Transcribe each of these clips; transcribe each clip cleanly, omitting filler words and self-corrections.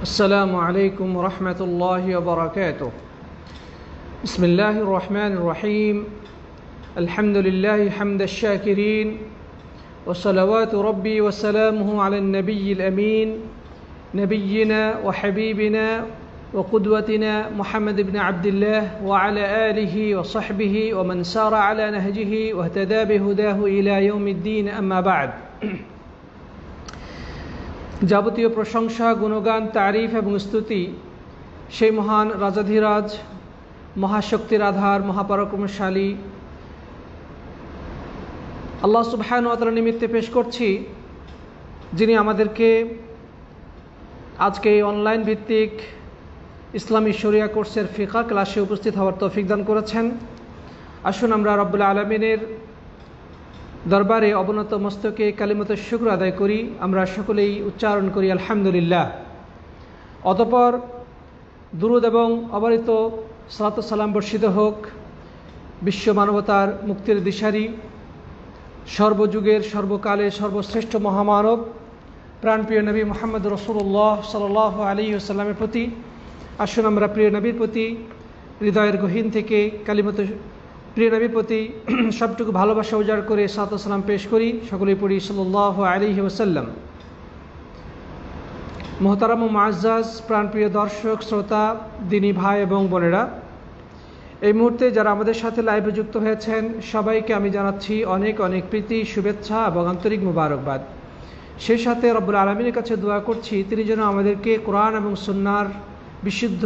السلام عليكم ورحمة الله وبركاته. بسم الله الرحمن الرحيم. الحمد لله حمد الشاكرين، وصلوات ربي وسلامه على النبي الأمين نبينا وحبيبنا وقدوتنا محمد بن عبد الله وعلى آله وصحبه ومن سار على نهجه واهتدى بهداه إلى يوم الدين. أما بعد. যাবতীয় প্রশংসা, গুণগান, তারিফ এবং স্তুতি সেই মহান রাজাধিরাজ, মহাশক্তির আধার, মহাপরাক্রমশালী আল্লাহ সুবহানাহু ওয়া তাআলা নিমিত্তে পেশ করছি, যিনি আমাদেরকে আজকে এই অনলাইন ভিত্তিক ইসলামী শরিয়া কোর্সের ফিকহ ক্লাসে উপস্থিত হওয়ার তৌফিক দান করেছেন। আসুন আমরা রব্বুল আলামিনের দরবারে অবনত মস্তকে কালিমাত শুকর আদায় করি। আমরা সকলেই উচ্চারণ করি আলহামদুলিল্লাহ। অতঃপর দুরূদ এবং অবারিত সালাত ও সালাম বর্ষিত হোক বিশ্ব মানবতার মুক্তির দিশারি, সর্বযুগের সর্বকালে সর্বশ্রেষ্ঠ মহামানব প্রাণপ্রিয় নবী মুহাম্মদ রাসূলুল্লাহ সাল্লাল্লাহু আলাইহি ওয়াসাল্লামের প্রতি। আসুন আমরা প্রিয় নবীর প্রতি হৃদয়ের গহীন থেকে কালিমাত প্রিয় নবীর প্রতি সবটুকু ভালোবাসা উজাড় করে সালাত ও সালাম পেশ করি। সকলেই পড়ি সাল্লাল্লাহু আলাইহি ওয়াসাল্লাম। মুহতারাম ও মুআজ্জাজ প্রাণপ্রিয় দর্শক শ্রোতা, দিনী ভাই এবং বোনেরা, এই মুহূর্তে যারা আমাদের সাথে লাইভে যুক্ত হয়েছেন সবাইকে আমি জানাচ্ছি অনেক অনেক প্রীতি, শুভেচ্ছা এবং আন্তরিক মুবারকবাদ। সেই সাথে রব্বুল আলামিনের কাছে দোয়া করছি তিনি যেন আমাদেরকে কোরআন এবং সুন্নাহর বিশুদ্ধ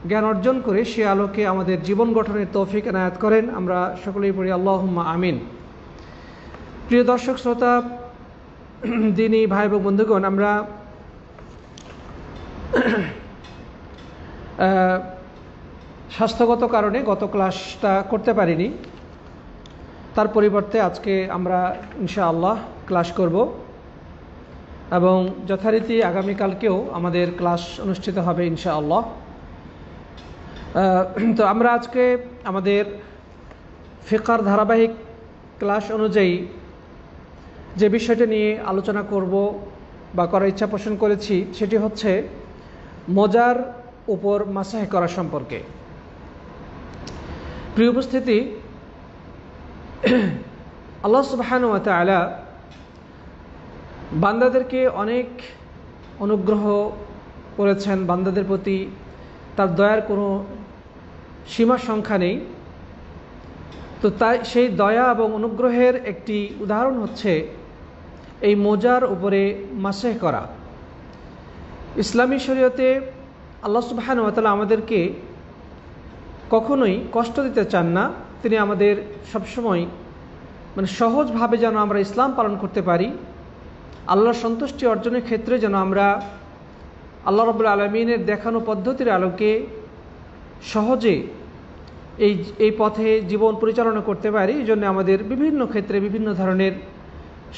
জ্ঞান অর্জন করে সে আলোকে আমাদের জীবন গঠনের তৌফিক এনায়েত করেন। আমরা সকলেই পড়ি আল্লাহুম্মা আমিন। প্রিয় দর্শক শ্রোতা, দিনী ভাই এবং বন্ধুগণ, আমরা স্বাস্থ্যগত কারণে গত ক্লাসটা করতে পারিনি, তার পরিবর্তে আজকে আমরা ইনশাআল্লাহ ক্লাস করব এবং যথারীতি আগামীকালকেও আমাদের ক্লাস অনুষ্ঠিত হবে ইনশাআল্লাহ। তো আমরা আজকে আমাদের ফিকহের ধারাবাহিক ক্লাস অনুযায়ী যে বিষয়টা নিয়ে আলোচনা করব বা করার ইচ্ছা পোষণ করেছি সেটি হচ্ছে মোজার উপর মাসাহ করা সম্পর্কে। প্রিয় উপস্থিতি, আল্লাহ সুবহানাহু ওয়া তাআলা বান্দাদেরকে অনেক অনুগ্রহ করেছেন। বান্দাদের প্রতি তার দয়ার কোনো সীমা সংখ্যা নেই। তো তাই সেই দয়া এবং অনুগ্রহের একটি উদাহরণ হচ্ছে এই মোজার উপরে মাসাহ করা। ইসলামী শরীয়তে আল্লাহ সুবহানাহু ওয়া তাআলা আমাদেরকে কখনোই কষ্ট দিতে চান না। তিনি আমাদের সবসময় সহজভাবে যেন আমরা ইসলাম পালন করতে পারি, আল্লাহর সন্তুষ্টি অর্জনের ক্ষেত্রে যেন আমরা আল্লাহ রাব্বুল আলামিনের দেখানো পদ্ধতির আলোকে সহজে এই পথে জীবন পরিচালনা করতে পারি। এই জন্য আমাদের বিভিন্ন ক্ষেত্রে বিভিন্ন ধরনের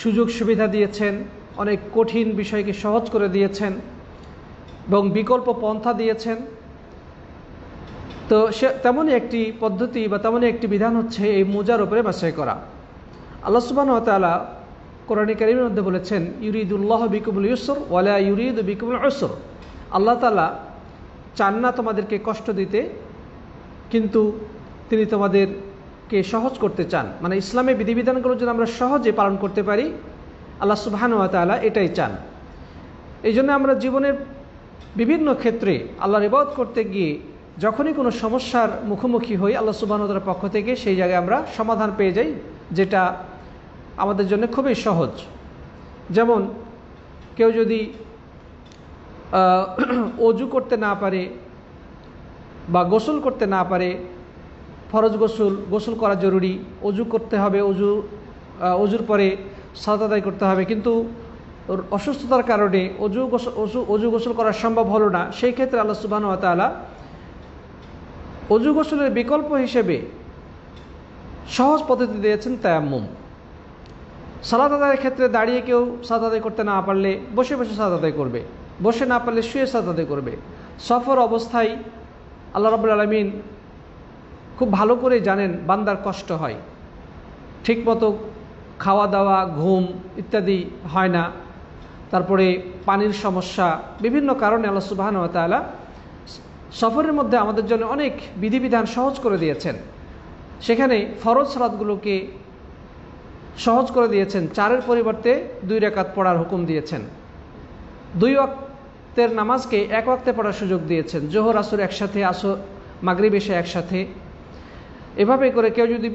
সুযোগ সুবিধা দিয়েছেন, অনেক কঠিন বিষয়কে সহজ করে দিয়েছেন এবং বিকল্প পন্থা দিয়েছেন। তো তেমনই একটি পদ্ধতি বা তেমনই একটি বিধান হচ্ছে এই মোজার উপরে মাসাহ করা। আল্লাহ সুবহানাহু ওয়া তাআলা কোরআনে কারীমের মধ্যে বলেছেন, ইউরিদুল্লাহু বিকুমুল ইউসর ওয়ালা ইউরিদু বিকুমুল উসর। আল্লাহ তাআলা চান না তোমাদেরকে কষ্ট দিতে, কিন্তু তিনি তোমাদেরকে সহজ করতে চান। মানে ইসলামের বিধিবিধানগুলো যেন আমরা সহজে পালন করতে পারি, আল্লাহ সুবহানাহু ওয়া তাআলা এটাই চান। এই জন্য আমরা জীবনের বিভিন্ন ক্ষেত্রে আল্লাহর ইবাদত করতে গিয়ে যখনই কোনো সমস্যার মুখোমুখি হই, আল্লাহ সুবহানাহু ওয়া তাআলার পক্ষ থেকে সেই জায়গায় আমরা সমাধান পেয়ে যাই, যেটা আমাদের জন্য খুবই সহজ। যেমন কেউ যদি অজু করতে না পারে বা গোসল করতে না পারে, ফরজ গোসল করা জরুরি, অজু করতে হবে, অজুর পরে সালাত আদায় করতে হবে, কিন্তু অসুস্থতার কারণে অজু গোসল করা সম্ভব হলো না, সেই ক্ষেত্রে আল্লাহ সুবহানাহু ওয়া তাআলা অজু গোসলের বিকল্প হিসেবে সহজ পদ্ধতি দিয়েছেন তায়াম্মুম। সালাত আদায়ের ক্ষেত্রে দাঁড়িয়ে কেউ সালাত আদায় করতে না পারলে বসে বসে সালাত আদায় করবে, বসে না পারলে শুয়ে সালাত আদায় করবে। সফর অবস্থায় আল্লাহ রাব্বুল আলামিন খুব ভালো করে জানেন বান্দার কষ্ট হয়, ঠিকমতো খাওয়া দাওয়া, ঘুম ইত্যাদি হয় না। তারপরে পানির সমস্যা, বিভিন্ন কারণে আল্লাহ সুবহানাহু ওয়া তাআলা সফরের মধ্যে আমাদের জন্য অনেক বিধিবিধান সহজ করে দিয়েছেন। সেখানে ফরজ সালাতগুলোকে সহজ করে দিয়েছেন, 4-এর পরিবর্তে 2 রাকাত পড়ার হুকুম দিয়েছেন। 2 ওয়াক্তের নামাজকে 1 ওয়াক্তে পড়ার সুযোগ দিয়েছেন, জোহর আসর একসাথে, আসর মাগরিব এশা একসাথে। এভাবে করে কেউ যদি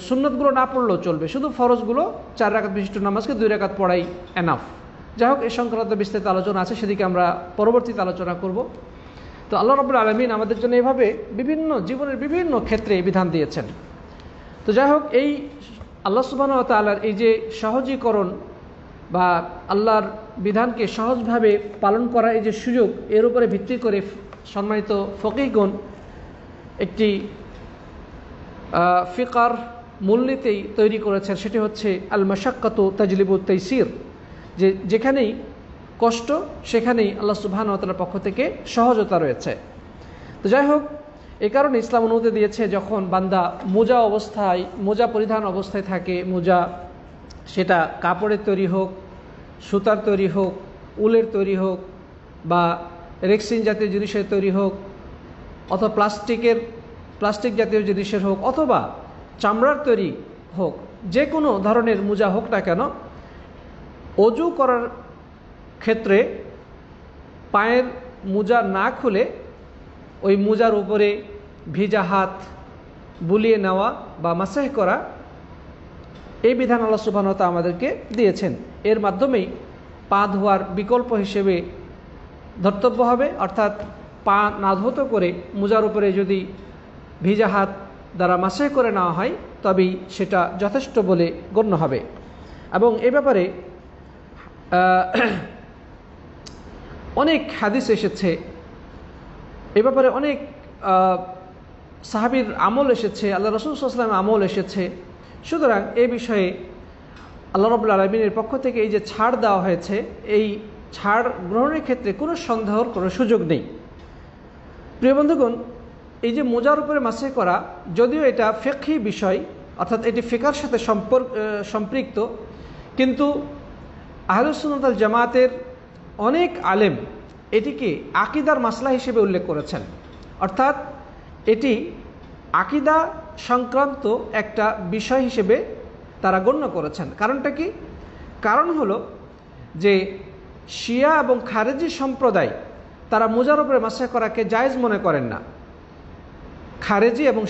সুন্নতগুলো না পড়লেও চলবে, শুধু ফরজগুলো 4 রাকাত বিশিষ্ট নামাজকে 2 রাকাত পড়াই এনাফ। যাই হোক, এ সংক্রান্ত বিস্তারিত আলোচনা আছে, সেদিকে আমরা পরবর্তীতে আলোচনা করব। তো আল্লাহ রাব্বুল আলামিন আমাদের জন্য এভাবে জীবনের বিভিন্ন ক্ষেত্রে বিধান দিয়েছেন। তো যাই হোক, এই আল্লাহ সুবহানাহু ওয়া তাআলার এই যে সহজীকরণ বা আল্লাহর বিধানকে সহজভাবে পালন করা এই যে সুযোগ, এর উপরে ভিত্তি করে সম্মানিত ফকিহগণ একটি ফিকার মূলনীতি তৈরি করেছেন, সেটি হচ্ছে আল মাশাক্কাতু তাজলিবুত তাইসির, যে যেখানেই কষ্ট সেখানেই আল্লাহ সুবহানাহু ওয়া তাআলার পক্ষ থেকে সহজতা রয়েছে। তো যাই হোক, এই কারণে ইসলাম অনুমতি দিয়েছে যখন বান্দা মোজা পরিধান অবস্থায় থাকে, মোজা সেটা কাপড়ের তৈরি হোক, সুতার তৈরি হোক, উলের তৈরি হোক, বা রেক্সিন জাতীয় জিনিসের তৈরি হোক, অথবা প্লাস্টিক জাতীয় জিনিসের হোক, অথবা চামড়ার তৈরি হোক, যে কোনো ধরনের মোজা হোক না কেন, অজু করার ক্ষেত্রে পায়ের মোজা না খুলে ওই মোজার উপরে ভিজা হাত বুলিয়ে নেওয়া বা মাসাহ করা, এই বিধান আল্লাহ সুবহানাহু ওয়া তাআলা আমাদেরকে দিয়েছেন। এর মাধ্যমেই পা ধোয়ার বিকল্প হিসেবে ধর্তব্য হবে, অর্থাৎ পা না ধৌত করে মোজার উপরে যদি ভিজা হাত দ্বারা মাসাহ করে নেওয়া হয় তবেই সেটা যথেষ্ট বলে গণ্য হবে। এবং এ ব্যাপারে অনেক হাদিস এসেছে, এ ব্যাপারে অনেক সাহাবীর আমল এসেছে, আল্লাহ রাসূল সাল্লাল্লাহু আলাইহি ওয়াসাল্লামের আমল এসেছে। সুতরাং এই বিষয়ে আল্লাহ রাব্বুল আলামিনের পক্ষ থেকে এই যে ছাড় দেওয়া হয়েছে, এই ছাড় গ্রহণের ক্ষেত্রে কোনো সন্দেহর কোনো সুযোগ নেই। প্রিয় বন্ধুগণ, এই যে মোজার উপরে মাসাহ করা, যদিও এটা ফিকহি বিষয়, অর্থাৎ এটি ফিকহের সাথে সম্পৃক্ত, কিন্তু আহলুস সুন্নাত ওয়াল জামাতের অনেক আলেম এটিকে আকীদার মাসলা হিসেবে উল্লেখ করেছেন, অর্থাৎ এটি আকীদা সংক্রান্ত একটা বিষয় হিসেবে তারা গণ্য করেছেন। কারণটা কি? কারণ হলো যে শিয়া এবং খারেজি সম্প্রদায় তারা মোজার উপরে মাসাহ করাকে জায়েজ মনে করেন না। খারেজি এবং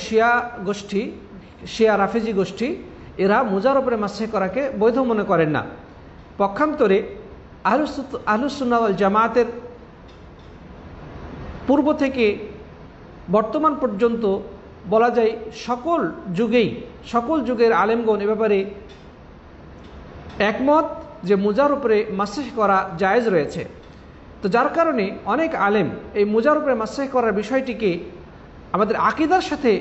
শিয়া রাফেজি গোষ্ঠী এরা মোজার উপরে মাসাহ করাকে বৈধ মনে করেন না। পক্ষান্তরে আহলুস সুন্নাহ ওয়াল জামাতের পূর্ব থেকে বর্তমান পর্যন্ত বলা যায় সকল যুগের আলেমগণ এ ব্যাপারে একমত যে মোজার উপরে মাসাহ করা জায়েজ রয়েছে। তো যার কারণে অনেক আলেম এই মোজার উপরে মাসাহ করার বিষয়টিকে আমাদের আকীদার সাথে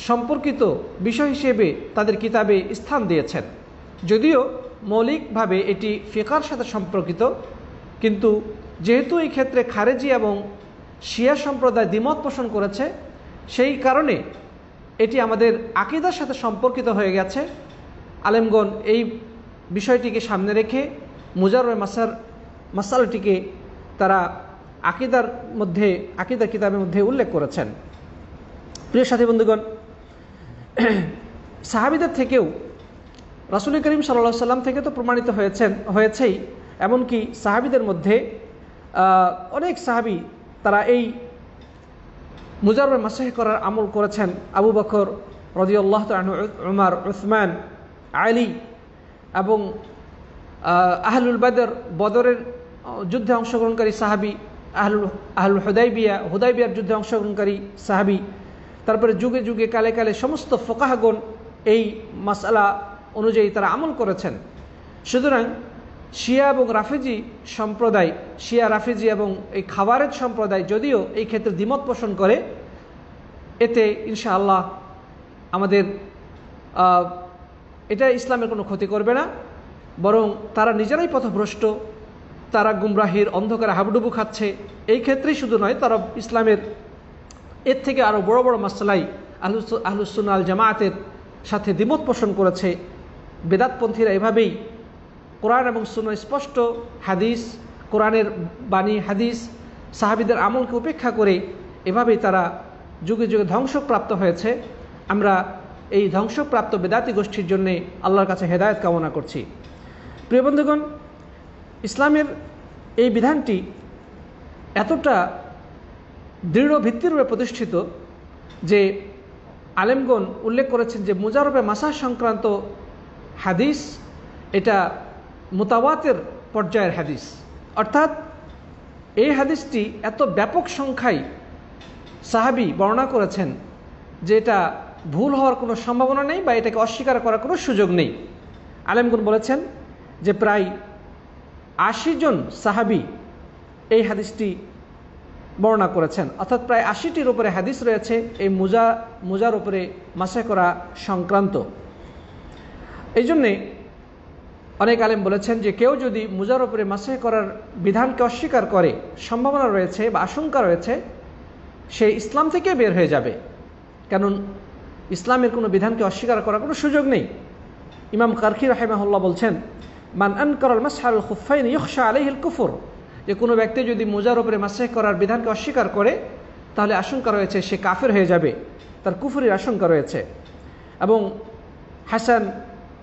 সম্পর্কিত বিষয় হিসেবে তাদের কিতাবে স্থান দিয়েছেন। যদিও মৌলিকভাবে এটি ফিকহের সাথে সম্পর্কিত, কিন্তু যেহেতু এই ক্ষেত্রে খারেজি এবং শিয়া সম্প্রদায় দ্বিমত পোষণ করেছে, সেই কারণে এটি আমাদের আকীদার সাথে সম্পর্কিত হয়ে গেছে। আলেমগণ এই বিষয়টিকে সামনে রেখে মোজার মাসালাটিকে তারা আকীদার কিতাবের মধ্যে উল্লেখ করেছেন। প্রিয় সাথী বন্ধুগণ, সাহাবীদের থেকেও রাসূল করিম সাল্লাল্লাহু আলাইহি ওয়াসাল্লাম থেকে তো প্রমাণিত হয়েছেই, এমনকি সাহাবীদের মধ্যে অনেক সাহাবী তারা এই মোজার উপরে মাসাহ করার আমল করেছেন। আবু বকর রাদিয়াল্লাহু তাআলা আনহু, উমর, উসমান, আলী এবং আহলুল বদরের যুদ্ধে অংশগ্রহণকারী সাহাবী, আহলুল হুদাইবিয়ার যুদ্ধে অংশগ্রহণকারী সাহাবী, তারপরে যুগে যুগে কালে কালে সমস্ত ফোকাহগণ এই মাসআলা অনুযায়ী তারা আমল করেছেন। সুতরাং শিয়া এবং রাফেজি এবং এই খাওয়ারেজ সম্প্রদায় যদিও এই ক্ষেত্রে দ্বিমত পোষণ করে, এতে ইনশাআল্লাহ আমাদের এটা ইসলামের কোনো ক্ষতি করবে না, বরং তারা নিজেরাই পথভ্রষ্ট, তারা গুমরাহির অন্ধকারে হাবুডুবু খাচ্ছে। এই ক্ষেত্রেই শুধু নয়, তারা ইসলামের এর থেকে আরও বড় বড় মাসলাই আহলুস সুন্নাহ ওয়াল জামাতের সাথে দ্বিমত পোষণ করেছে। বেদাতপন্থীরা এভাবেই কোরআন এবং সুন্নাহ স্পষ্ট হাদিস, কোরআনের বাণী হাদিস, সাহাবীদের আমলকে উপেক্ষা করে এভাবেই তারা যুগে যুগে ধ্বংসপ্রাপ্ত হয়েছে। আমরা এই ধ্বংসপ্রাপ্ত বেদাতি গোষ্ঠীর জন্যে আল্লাহর কাছে হেদায়েত কামনা করছি। প্রিয় বন্ধুগণ, ইসলামের এই বিধানটি এতটা দৃঢ় ভিত্তিরূপে প্রতিষ্ঠিত যে আলেমগণ উল্লেখ করেছেন যে মুজারবে মাসাহ সংক্রান্ত হাদিস এটা মুতাওয়াতির পর্যায়ের হাদিস, অর্থাৎ এই হাদিসটি এত ব্যাপক সংখ্যায় সাহাবী বর্ণনা করেছেন যে এটা ভুল হওয়ার কোনো সম্ভাবনা নেই বা এটাকে অস্বীকার করার কোনো সুযোগ নেই। আলেমগণ বলেছেন যে প্রায় ৮০ জন সাহাবী এই হাদিসটি বর্ণনা করেছেন, অর্থাৎ প্রায় ৮০টির উপরে হাদিস রয়েছে এই মুজার উপরে মাসাহ করা সংক্রান্ত। এই জন্যে অনেক আলেম বলেছেন যে কেউ যদি মুজার উপরে মাসাহ করার বিধানকে অস্বীকার করে, সম্ভাবনা রয়েছে বা আশঙ্কা রয়েছে, সে ইসলাম থেকে বের হয়ে যাবে, কারণ ইসলামের কোনো বিধানকে অস্বীকার করার কোনো সুযোগ নেই। ইমাম কারখি রাহিমাহুল্লাহ বলছেন, মান আনকারাল মাসহাল খুফাইন ইখশা আলাইহিল কুফর, যে কোনো ব্যক্তি যদি মুজার উপরে মাসাহ করার বিধানকে অস্বীকার করে তাহলে আশঙ্কা রয়েছে সে কাফের হয়ে যাবে, তার কুফরের আশঙ্কা রয়েছে। এবং হাসান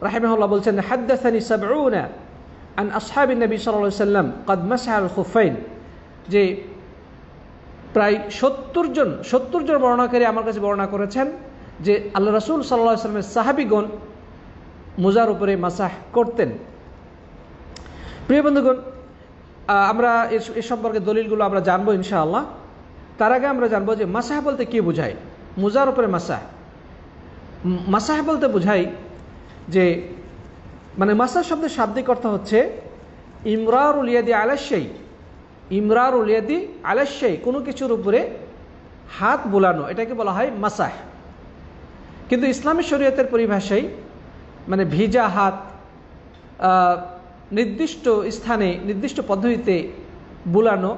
রাহিমাহুল্লাহ বলছেন, হাদ্দাসানি সাবউনা আন আসহাবিন নবী সাল্লাল্লাহু আলাইহি ওয়াসাল্লাম ক্বাদ মাসহাল খুফাইন, যে প্রায় ৭০ জন বর্ণনাকারী আমার কাছে বর্ণনা করেছেন যে আল্লাহ রাসূল সাল্লাল্লাহু আলাইহি ওয়াসাল্লামের সাহাবীগণ মুজার উপরে মাসাহ করতেন। প্রিয় বন্ধুগণ, আমরা এ সম্পর্কে দলিলগুলো আমরা জানবো ইনশাআল্লাহ। তার আগে আমরা জানবো যে মাসাহ বলতে কী বোঝায়। মুজার উপরে মাসাহ বলতে বোঝায় যে মানে মাসাহ শব্দের শাব্দিক অর্থ হচ্ছে ইমরারুল ইয়াদি আলা শাই, ইমরারুল ইয়াদি আলা শাই, কোনো কিছুর উপরে হাত বুলানো, এটাকে বলা হয় মাসাহ। কিন্তু ইসলামী শরীয়তের পরিভাষায় মানে ভিজা হাত নির্দিষ্ট স্থানে নির্দিষ্ট পদ্ধতিতে বুলানো,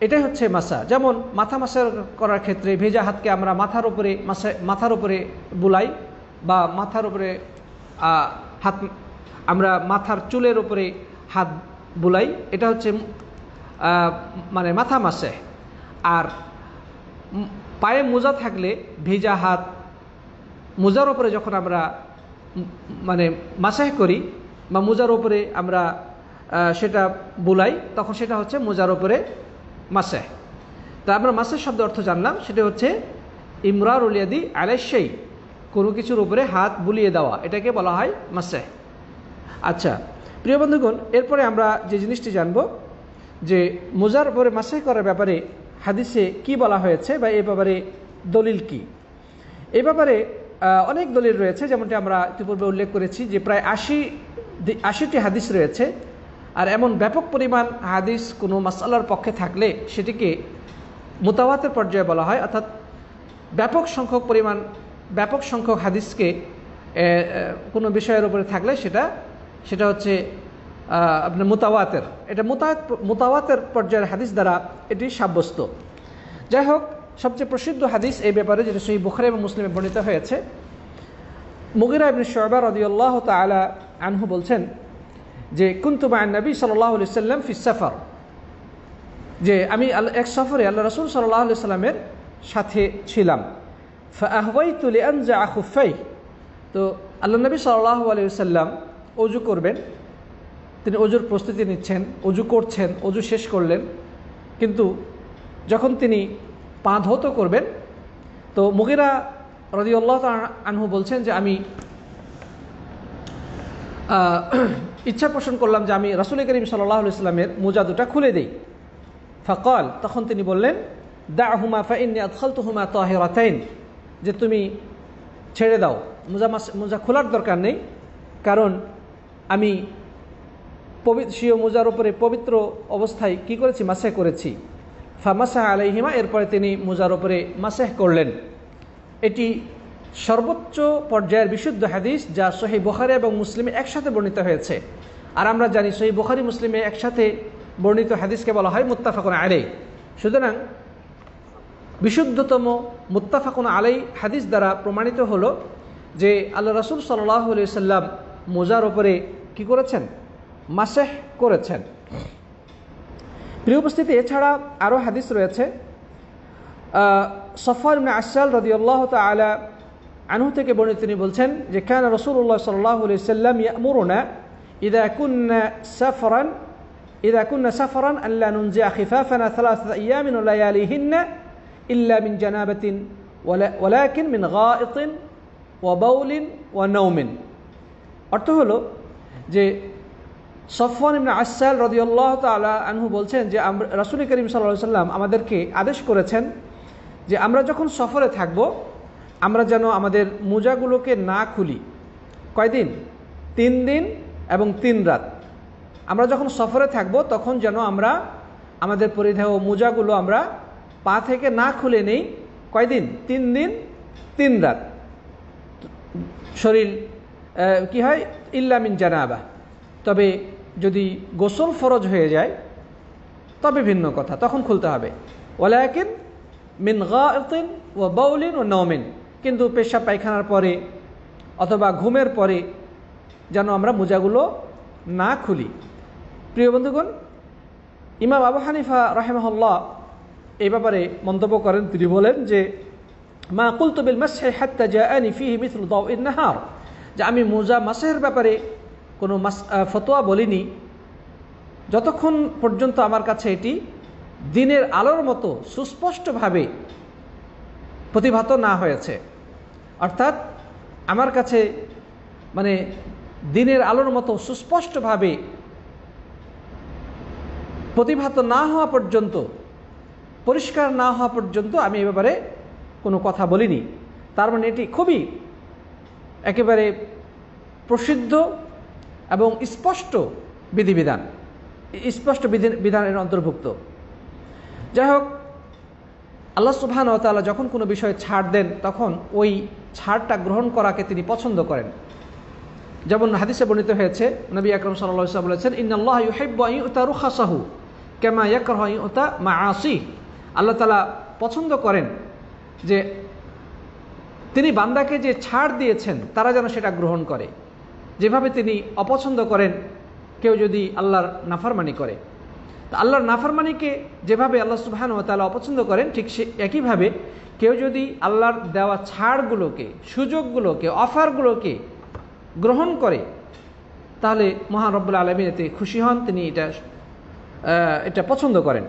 এটাই হচ্ছে মাসাহ। যেমন মাথা মাসাহ করার ক্ষেত্রে ভেজা হাতকে আমরা মাথার উপরে বুলাই, বা মাথার উপরে হাত, আমরা মাথার চুলের উপরে হাত বুলাই, এটা হচ্ছে মানে মাথা মাসাহ। আর পায়ে মোজা থাকলে ভেজা হাত মোজার উপরে যখন আমরা মানে মাসাহ করি বা মোজার উপরে আমরা সেটা বুলাই, তখন সেটা হচ্ছে মোজার উপরে মাসাহ। তা আমরা মাসাহ শব্দের অর্থ জানলাম, সেটা হচ্ছে ইমরারুল ইয়াদি আলা শাই, কোনো কিছুর উপরে হাত বুলিয়ে দেওয়া, এটাকে বলা হয় মাসাহ। আচ্ছা প্রিয় বন্ধুগণ, এরপরে আমরা যে জিনিসটি জানব যে মোজার উপরে মাসাহ করার ব্যাপারে হাদিসে কি বলা হয়েছে বা এ ব্যাপারে দলিল কি। এই ব্যাপারে অনেক দলিল রয়েছে, যেমনটি আমরা ইতিপূর্বে উল্লেখ করেছি যে প্রায় ৮০টি হাদিস রয়েছে। আর এমন ব্যাপক পরিমাণ হাদিস কোনো মাসআলার পক্ষে থাকলে সেটিকে মুতাওয়াতির পর্যায়ে বলা হয়, অর্থাৎ ব্যাপক সংখ্যক হাদিসকে কোনো বিষয়ের উপরে থাকলে সেটা হচ্ছে আপনার মুতাওয়াতির। এটা মুতাওয়াতির পর্যায়ের হাদিস দ্বারা এটি সাব্যস্ত। যাই হোক, সবচেয়ে প্রসিদ্ধ হাদিস এই ব্যাপারে যেটা সহিহ বুখারী এবং মুসলিমে বর্ণিত হয়েছে, মুগীরা ইবনে শুবা রাদিয়াল্লাহু তাআলা আনহু বলছেন যে কুনতু মা'আন নবী সাল্লাল্লাহু আলাইহি ওয়াসাল্লাম ফি সাফার, যে আমি এক সফরে আল্লাহ রাসূল সাল্লাল্লাহু আলাইহি ওয়াসাল্লামের সাথে ছিলাম। ফাআহওয়াইতু লিআনজা'a খুফাই, তো আল্লাহ নবী সাল্লাল্লাহু আলাইহি ওয়াসাল্লাম ওযু করবেন, তিনি ওযুর প্রস্তুতি নিচ্ছেন, ওযু করছেন, ওযু শেষ করলেন, কিন্তু যখন তিনি পা ধৌত করবেন তো মুগীরা রাদিয়াল্লাহু তাআলা আনহু বলছেন যে আমি ইচ্ছা পোষণ করলাম যে আমি রাসূল করিম সাল্লাল্লাহু আলাইহি ওয়াসাল্লামের মোজা দুটা খুলে দেই। ফাকাল, তখন তিনি বললেন, দা'হুমা ফাইন্নী আদখালতুহুমা তাহিরাতাইন, যে তুমি ছেড়ে দাও, মোজা খোলার দরকার নেই, কারণ আমি স্বীয় মোজার উপরে পবিত্র অবস্থায় কি করেছি, মাসাহ করেছি। ফামাসাহ আলাইহিমা, এরপরে তিনি মোজার উপরে মাসাহ করলেন। এটি সর্বোচ্চ পর্যায়ের বিশুদ্ধ হাদিস, যা সহিহ বুখারী এবং মুসলিমে একসাথে বর্ণিত হয়েছে। আর আমরা জানি সহিহ বুখারী মুসলিমে একসাথে বর্ণিত হাদিসকে বলা হয় মুত্তাফাকুন আলাইহ। সুতরাং বিশুদ্ধতম মুত্তাফাকুন আলাইহ হাদিস দ্বারা প্রমাণিত হলো যে আল্লাহ রাসূল সাল্লাল্লাহু আলাইহি ওয়াসাল্লাম মোজার উপরে কি করেছেন, মাসেহ করেছেন। প্রিয় উপস্থিতি, এছাড়া আরও হাদিস রয়েছে। সফওয়ান ইবনে আসাল রাদিয়াল্লাহু তাআলা আনহু থেকে বর্ণিত, তিনি বলছেন যে কানা রাসূলুল্লাহ সাল্লাল্লাহু আলাইহি ওয়াসাল্লাম ইয়ামুরুনা ইযা কুন্না সাফরান আল্লা নুনজিআ খিফাফানা থালাসাতা আইয়ামিন ওয়া লায়ালিহিন্না ইল্লা মিন জানাবাতিন ওয়ালাকিন মিন গায়িতিন ওয়া বাউলিন ওয়া নাওমিন। অর্থ হলো যে সফওয়ান ইবনে আসাল রাদিয়াল্লাহু তাআলা আনহু বলছেন যে রাসূল করিম সাল্লাল্লাহু আলাইহি ওয়াসাল্লাম আমাদেরকে আদেশ করেছেন যে আমরা যখন সফরে থাকব আমরা যেন আমাদের মোজাগুলোকে না খুলি। কয়দিন? 3 দিন এবং 3 রাত। আমরা যখন সফরে থাকব তখন যেন আমরা আমাদের পরিধেয় মোজাগুলো আমরা পা থেকে না খুলে নেই। কয়দিন? 3 দিন 3 রাত। শরীর কি হয়? ইল্লা মিন জানাবা, তবে যদি গোসল ফরজ হয়ে যায় তবে ভিন্ন কথা, তখন খুলতে হবে। ওয়ালাকিন মিন গায়িতিন ওয়া বাউলিন ওয়া নাওমিন, কিন্তু পেশাব পায়খানার পরে অথবা ঘুমের পরে যেন আমরা মোজাগুলো না খুলি। প্রিয় বন্ধুগণ, ইমাম আবু হানিফা রাহিমাহুল্লাহ এই ব্যাপারে মন্তব্য করেন। তিনি বলেন যে মা কুলতু বিল মাসহি হাত্তা জাআনি ফিহি মিথলু দাউইন নাহার, যে আমি মোজা মাসহের ব্যাপারে কোনো ফতোয়া বলিনি যতক্ষণ পর্যন্ত আমার কাছে এটি দিনের আলোর মতো সুস্পষ্টভাবে প্রতিভাত না হয়েছে। অর্থাৎ আমার কাছে মানে দিনের আলোর মতো সুস্পষ্টভাবে প্রতিভাত না হওয়া পর্যন্ত, পরিষ্কার না হওয়া পর্যন্ত আমি এ ব্যাপারে কোনো কথা বলিনি। তার মানে এটি খুবই একেবারে প্রসিদ্ধ এবং স্পষ্ট বিধিবিধান, স্পষ্ট বিধানের অন্তর্ভুক্ত। যাই হোক, আল্লাহ সুবহানাহু ওয়া তাআলা যখন কোনো বিষয়ে ছাড় দেন তখন ওই ছাড়টা গ্রহণ করাকে তিনি পছন্দ করেন। যেমন হাদিসে বর্ণিত হয়েছে, নবী আকরাম সাল্লাল্লাহু আলাইহি ওয়াসাল্লাম বলেছেন ইন্নাল্লাহা ইউহিব্বু আন ইউতা রুখাসাহু কামা ইয়াকরাহু আন ইউতা মাআসি। আল্লাহ তাআলা পছন্দ করেন যে তিনি বান্দাকে যে ছাড় দিয়েছেন তারা যেন সেটা গ্রহণ করে, যেভাবে তিনি অপছন্দ করেন কেউ যদি আল্লাহর নাফরমানি করে। তো আল্লাহর নাফরমানিকে যেভাবে আল্লাহ সুবহানাহু ওয়া তাআলা অপছন্দ করেন, ঠিক একইভাবে কেউ যদি আল্লাহর দেওয়া ছাড়গুলোকে, সুযোগগুলোকে, অফারগুলোকে গ্রহণ করে তাহলে মহান রব্বুল আলামিন এতে খুশি হন, তিনি এটা পছন্দ করেন।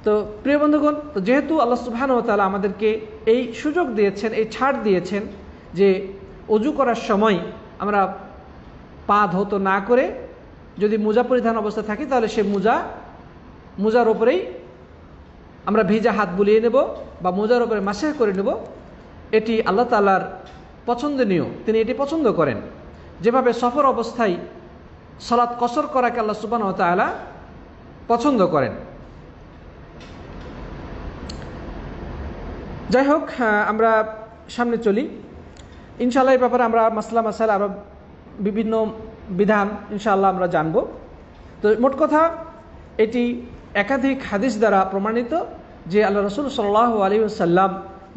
তো প্রিয় বন্ধুগণ, তো যেহেতু আল্লাহ সুবহানাহু ওয়া তাআলা আমাদেরকে এই সুযোগ দিয়েছেন, এই ছাড় দিয়েছেন যে ওযু করার সময় আমরা পা ধৌত না করে যদি মোজা পরিধান অবস্থা থাকি তাহলে সে মোজার ওপরেই আমরা ভিজা হাত বুলিয়ে নেব বা মোজার ওপরে মাসেহ করে নেব। এটি আল্লাহ তাআলার পছন্দনীয়, তিনি এটি পছন্দ করেন। যেভাবে সফর অবস্থায় সালাত কসর করাকে আল্লাহ সুবহানাহু ওয়া তাআলা পছন্দ করেন। যাই হোক, আমরা সামনে চলি। ইনশাআল্লাহ এই ব্যাপারে আমরা মাসাইল আরও বিভিন্ন বিধান ইনশাআল্লাহ আমরা জানব। তো মোট কথা, এটি একাধিক হাদিস দ্বারা প্রমাণিত যে আল্লাহ রাসূল সাল্লাল্লাহু আলাইহি ওয়াসাল্লাম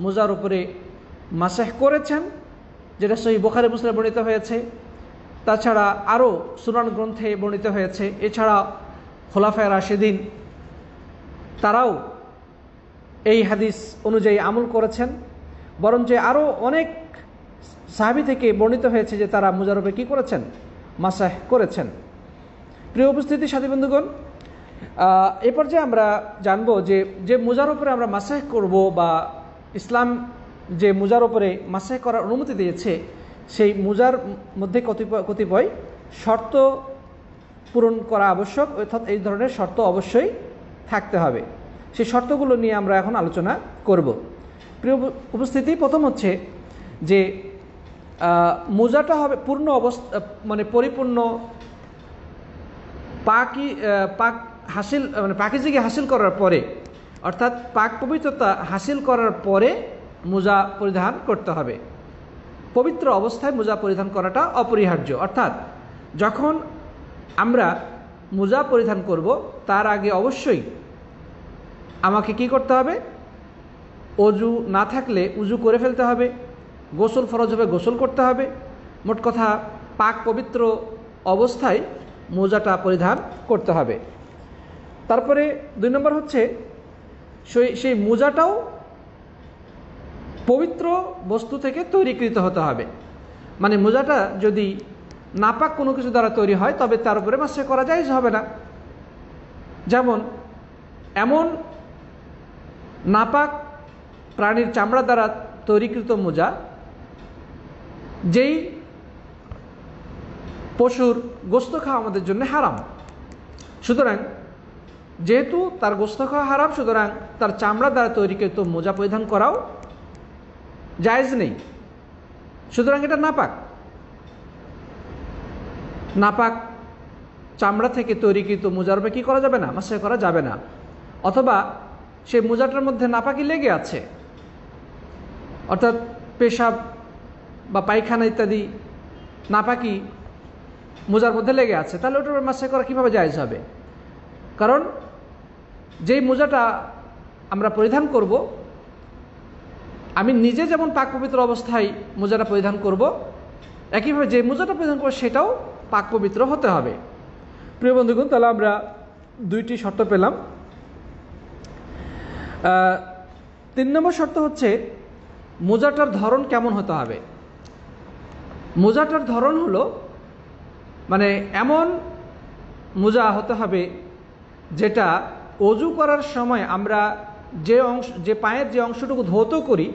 মোজার উপরে মাসেহ করেছেন, যেটা সহিহ বুখারী মুসলিমে বর্ণিত হয়েছে। তাছাড়া আরও সুনান গ্রন্থে বর্ণিত হয়েছে। এছাড়া খোলাফায়ে রাশিদিন তারাও এই হাদিস অনুযায়ী আমল করেছেন। বরঞ্চ আরও অনেক সাহাবী থেকে বর্ণিত হয়েছে যে তারা মোজার উপরে কী করেছেন? মাসেহ করেছেন। প্রিয় উপস্থিতি সাথী বন্ধুগণ, এ পর্যায়ে আমরা জানব যে মোজার উপরে আমরা মাসেহ করব বা ইসলাম যে মোজার উপরে মাসেহ করার অনুমতি দিয়েছে সেই মোজার মধ্যে কতিপয় শর্ত পূরণ করা আবশ্যক, অর্থাৎ এই ধরনের শর্ত অবশ্যই থাকতে হবে। সেই শর্তগুলো নিয়ে আমরা এখন আলোচনা করব। প্রিয় উপস্থিতি, প্রথম হচ্ছে যে মোজাটা হবে পূর্ণ অবস্থা, মানে পরিপূর্ণ পাকিজিকে হাসিল করার পরে, অর্থাৎ পাক পবিত্রতা হাসিল করার পরে মোজা পরিধান করতে হবে। পবিত্র অবস্থায় মোজা পরিধান করাটা অপরিহার্য। অর্থাৎ যখন আমরা মোজা পরিধান করব তার আগে অবশ্যই আমাকে কি করতে হবে? অজু না থাকলে উজু করে ফেলতে হবে, গোসল ফরজ হবে গোসল করতে হবে। মোট কথা, পাক পবিত্র অবস্থায় মোজাটা পরিধান করতে হবে। তারপরে 2 নম্বর হচ্ছে সেই মোজাটাও পবিত্র বস্তু থেকে তৈরিকৃত হতে হবে। মানে মোজাটা যদি নাপাক কোনো কিছু দ্বারা তৈরি হয় তবে তার উপরে মাসে করা জায়েজ হবে না। যেমন এমন নাপাক প্রাণীর চামড়া দ্বারা তৈরিকৃত মোজা যেই পশুর গোশত খাওয়া আমাদের জন্য হারাম, সুতরাং যেহেতু তার গোশত খাওয়া হারাম, সুতরাং তার চামড়া দ্বারা তৈরিকৃত মোজা পরিধান করাও জায়েজ নেই। সুতরাং এটা নাপাক চামড়া থেকে তৈরিকৃত মোজার উপরে কী করা যাবে না? মাসে করা যাবে না। অথবা সেই মোজাটার মধ্যে নাপাকি লেগে আছে, অর্থাৎ পেশাব বা পায়খানা ইত্যাদি নাপাকি মোজার মধ্যে লেগে আছে, তাহলে ওটার উপর মাসে করা কীভাবে জায়েজ হবে? কারণ যেই মোজাটা আমরা পরিধান করব, আমি নিজে যেমন পাক পবিত্র অবস্থায় মোজাটা পরিধান করব, একইভাবে যে মোজাটা পরিধান করব সেটাও পাক পবিত্র হতে হবে। প্রিয় বন্ধুগণ, তাহলে আমরা 2টি শর্ত পেলাম। 3 নম্বর শর্ত হচ্ছে মোজাটার ধরন কেমন হতে হবে। মোজাটার ধরন হলো মানে এমন মোজা হতে হবে যেটা অজু করার সময় আমরা যে পায়ের যে অংশটুকু ধৌত করি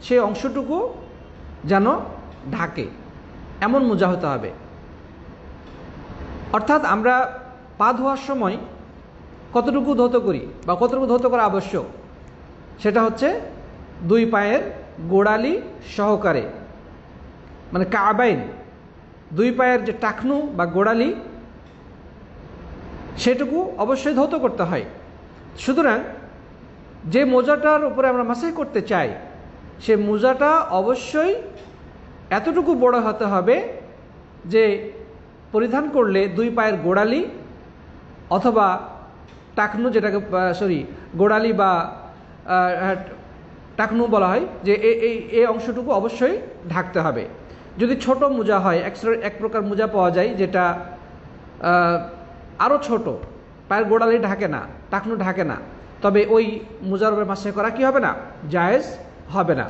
সেই অংশটুকু যেন ঢাকে, এমন মোজা হতে হবে। অর্থাৎ আমরা পা ধোয়ার সময় কতটুকু ধৌত করি বা কতটুকু ধৌত করা আবশ্যক, সেটা হচ্ছে 2 পায়ের গোড়ালি সহকারে, মানে কাবাইন, 2 পায়ের যে টাকনু বা গোড়ালি সেটুকু অবশ্যই ধৌত করতে হয়। সুতরাং যে মোজাটার উপরে আমরা মাসাই করতে চাই সে মোজাটা অবশ্যই এতটুকু বড় হতে হবে যে পরিধান করলে 2 পায়ের গোড়ালি অথবা টাকনু, যেটাকে গোড়ালি বা টাকনু বলা হয়, যে এই অংশটুকু অবশ্যই ঢাকতে হবে। যদি ছোট মোজা হয়, এক প্রকার মোজা পাওয়া যায় যেটা আরও ছোট, পায়ের গোড়ালি ঢাকে না, টাকনু ঢাকে না, তবে ওই মোজার উপরে মাসে করা কি হবে না? জায়েজ হবে না।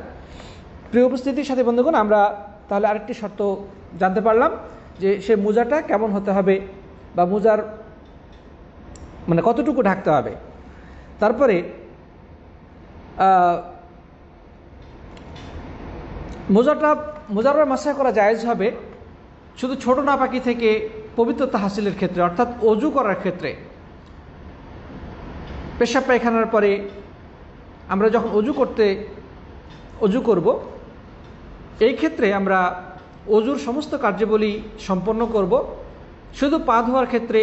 প্রিয় উপস্থিতির সাথে বন্ধুগণ, আমরা তাহলে আরেকটি শর্ত জানতে পারলাম যে সে মোজাটা কেমন হতে হবে বা মোজার মানে কতটুকু ঢাকতে হবে। তারপরে মোজার উপরে মাসে করা জায়েজ হবে শুধু ছোট নাপাকি থেকে পবিত্রতা হাসিলের ক্ষেত্রে, অর্থাৎ অজু করার ক্ষেত্রে। পেশাব পায়খানার পরে আমরা যখন অজু করব, এই ক্ষেত্রে আমরা অজুর সমস্ত কার্যাবলী সম্পন্ন করব। শুধু পা ধোয়ার ক্ষেত্রে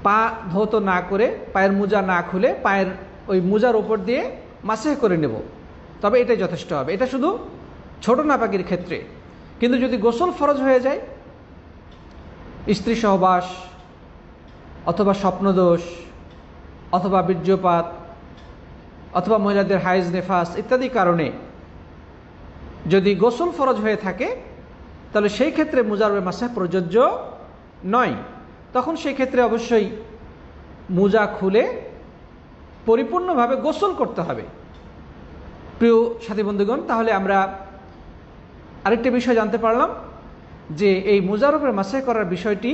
পা ধৌত না করে, পায়ের মোজা না খুলে পায়ের ওই মোজার উপর দিয়ে মাসে করে নেব, তবে এটাই যথেষ্ট হবে। এটা শুধু ছোট নাপাকির ক্ষেত্রে। কিন্তু যদি গোসল ফরজ হয়ে যায়, স্ত্রী সহবাস অথবা স্বপ্নদোষ অথবা বীর্যপাত অথবা মহিলাদের হাইজ নেফাস ইত্যাদি কারণে যদি গোসল ফরজ হয়ে থাকে, তাহলে সেই ক্ষেত্রে মোজার উপরে মাসা প্রযোজ্য নয়। তখন সেই ক্ষেত্রে অবশ্যই মোজা খুলে পরিপূর্ণভাবে গোসল করতে হবে। প্রিয় সাথী বন্ধুগণ, তাহলে আমরা আরেকটি বিষয় জানতে পারলাম যে এই মোজার উপরে মাসা করার বিষয়টি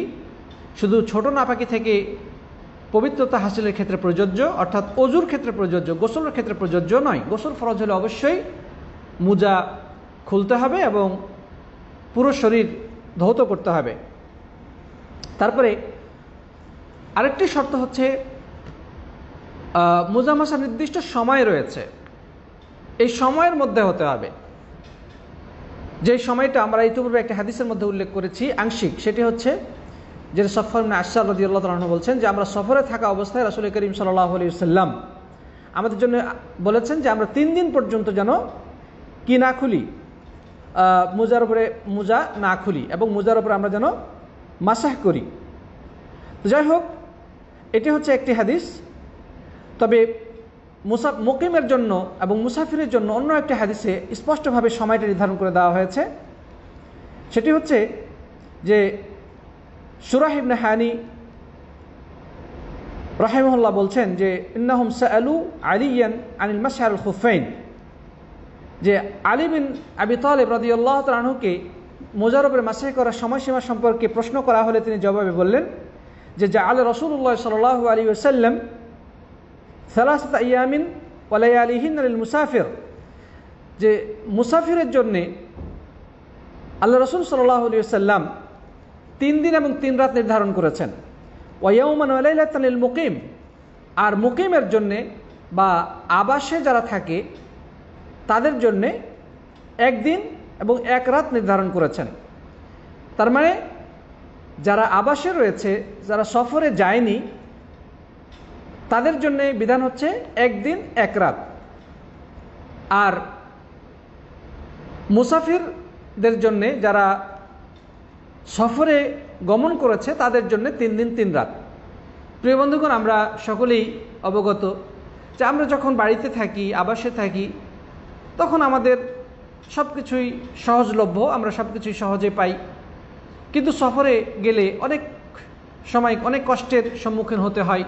শুধু ছোট নাপাকি থেকে পবিত্রতা হাসিলের ক্ষেত্রে প্রযোজ্য, অর্থাৎ অজুর ক্ষেত্রে প্রযোজ্য, গোসলের ক্ষেত্রে প্রযোজ্য নয়। গোসল ফরজ হলে অবশ্যই মোজা খুলতে হবে এবং পুরো শরীর ধৌত করতে হবে। তারপরে আরেকটি শর্ত হচ্ছে মোজা মাসার নির্দিষ্ট সময় রয়েছে, এই সময়ের মধ্যে হতে হবে। যে সময়টা আমরা ইতিপূর্বে একটা হাদিসের মধ্যে উল্লেখ করেছি আংশিক, সেটি হচ্ছে যে সফর ইবনে আশআর রাদিয়াল্লাহু তাআলা আনহু বলছেন যে আমরা সফরে থাকা অবস্থায় রাসূল করিম সাল্লাল্লাহু আলাইহি ওয়াসাল্লাম আমাদের জন্য বলেছেন যে আমরা 3 দিন পর্যন্ত যেন কি না খুলি, মোজার উপরে মোজা না খুলি এবং মোজার উপরে আমরা যেন মাসাহ করি। যাই হোক, এটি হচ্ছে একটি হাদিস। তবে মুকিমের জন্য এবং মুসাফিরের জন্য অন্য একটি হাদিসে স্পষ্টভাবে সময়টা নির্ধারণ করে দেওয়া হয়েছে। সেটি হচ্ছে যে শুরাহ ইবনে হানি রাহিমাহুল্লাহ বলছেন যে ইন্নাহুম সাআলু আলিয়ান আনিল মাসহি আলাল খুফাইন, যে আলী বিন আবি তালিব রাদিয়াল্লাহু তাআলা আনহুকে মোজার উপরে মাসহি করার সময়সীমা সম্পর্কে প্রশ্ন করা হলে তিনি জবাবে বললেন যে জাআলা রাসূলুল্লাহ সাল্লাল্লাহু আলাইহি ওয়াসাল্লাম সালাসাতা আইয়ামিন ওয়া লায়ালিহিন্না লিল মুসাফির, যে মুসাফিরের জন্যে আল্লাহ রাসূল সাল্লাল্লাহু আলাইহি ওয়াসাল্লাম 3 দিন এবং 3 রাত নির্ধারণ করেছেন। ওয়া ইয়াওমান ওয়া লাইলাতান লিল মুকিম, আর মুকিমের জন্যে বা আবাসে যারা থাকে তাদের জন্যে 1 দিন এবং 1 রাত নির্ধারণ করেছেন। তার মানে যারা আবাসে রয়েছে, যারা সফরে যায়নি, তাদের জন্য বিধান হচ্ছে 1 দিন 1 রাত। আর মুসাফিরদের জন্য, যারা সফরে গমন করেছে, তাদের জন্য 3 দিন 3 রাত। প্রিয় বন্ধুগণ, আমরা সকলেই অবগত যে আমরা যখন বাড়িতে থাকি, আবাসে থাকি, তখন আমাদের সব কিছুই সহজলভ্য, আমরা সব কিছুই সহজে পাই। কিন্তু সফরে গেলে অনেক সময় অনেক কষ্টের সম্মুখীন হতে হয়।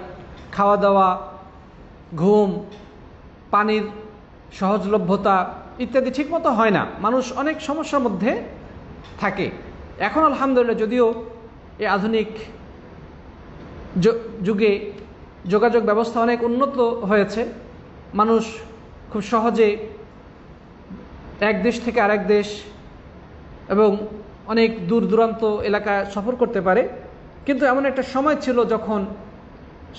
খাওয়া দাওয়া, ঘুম, পানির সহজলভ্যতা ইত্যাদি ঠিকমতো হয় না, মানুষ অনেক সমস্যার মধ্যে থাকে। এখন আলহামদুলিল্লাহ, যদিও এই আধুনিক যুগে যোগাযোগ ব্যবস্থা অনেক উন্নত হয়েছে, মানুষ খুব সহজে এক দেশ থেকে আরেক দেশ এবং অনেক দূর দূরান্ত এলাকায় সফর করতে পারে। কিন্তু এমন একটা সময় ছিল যখন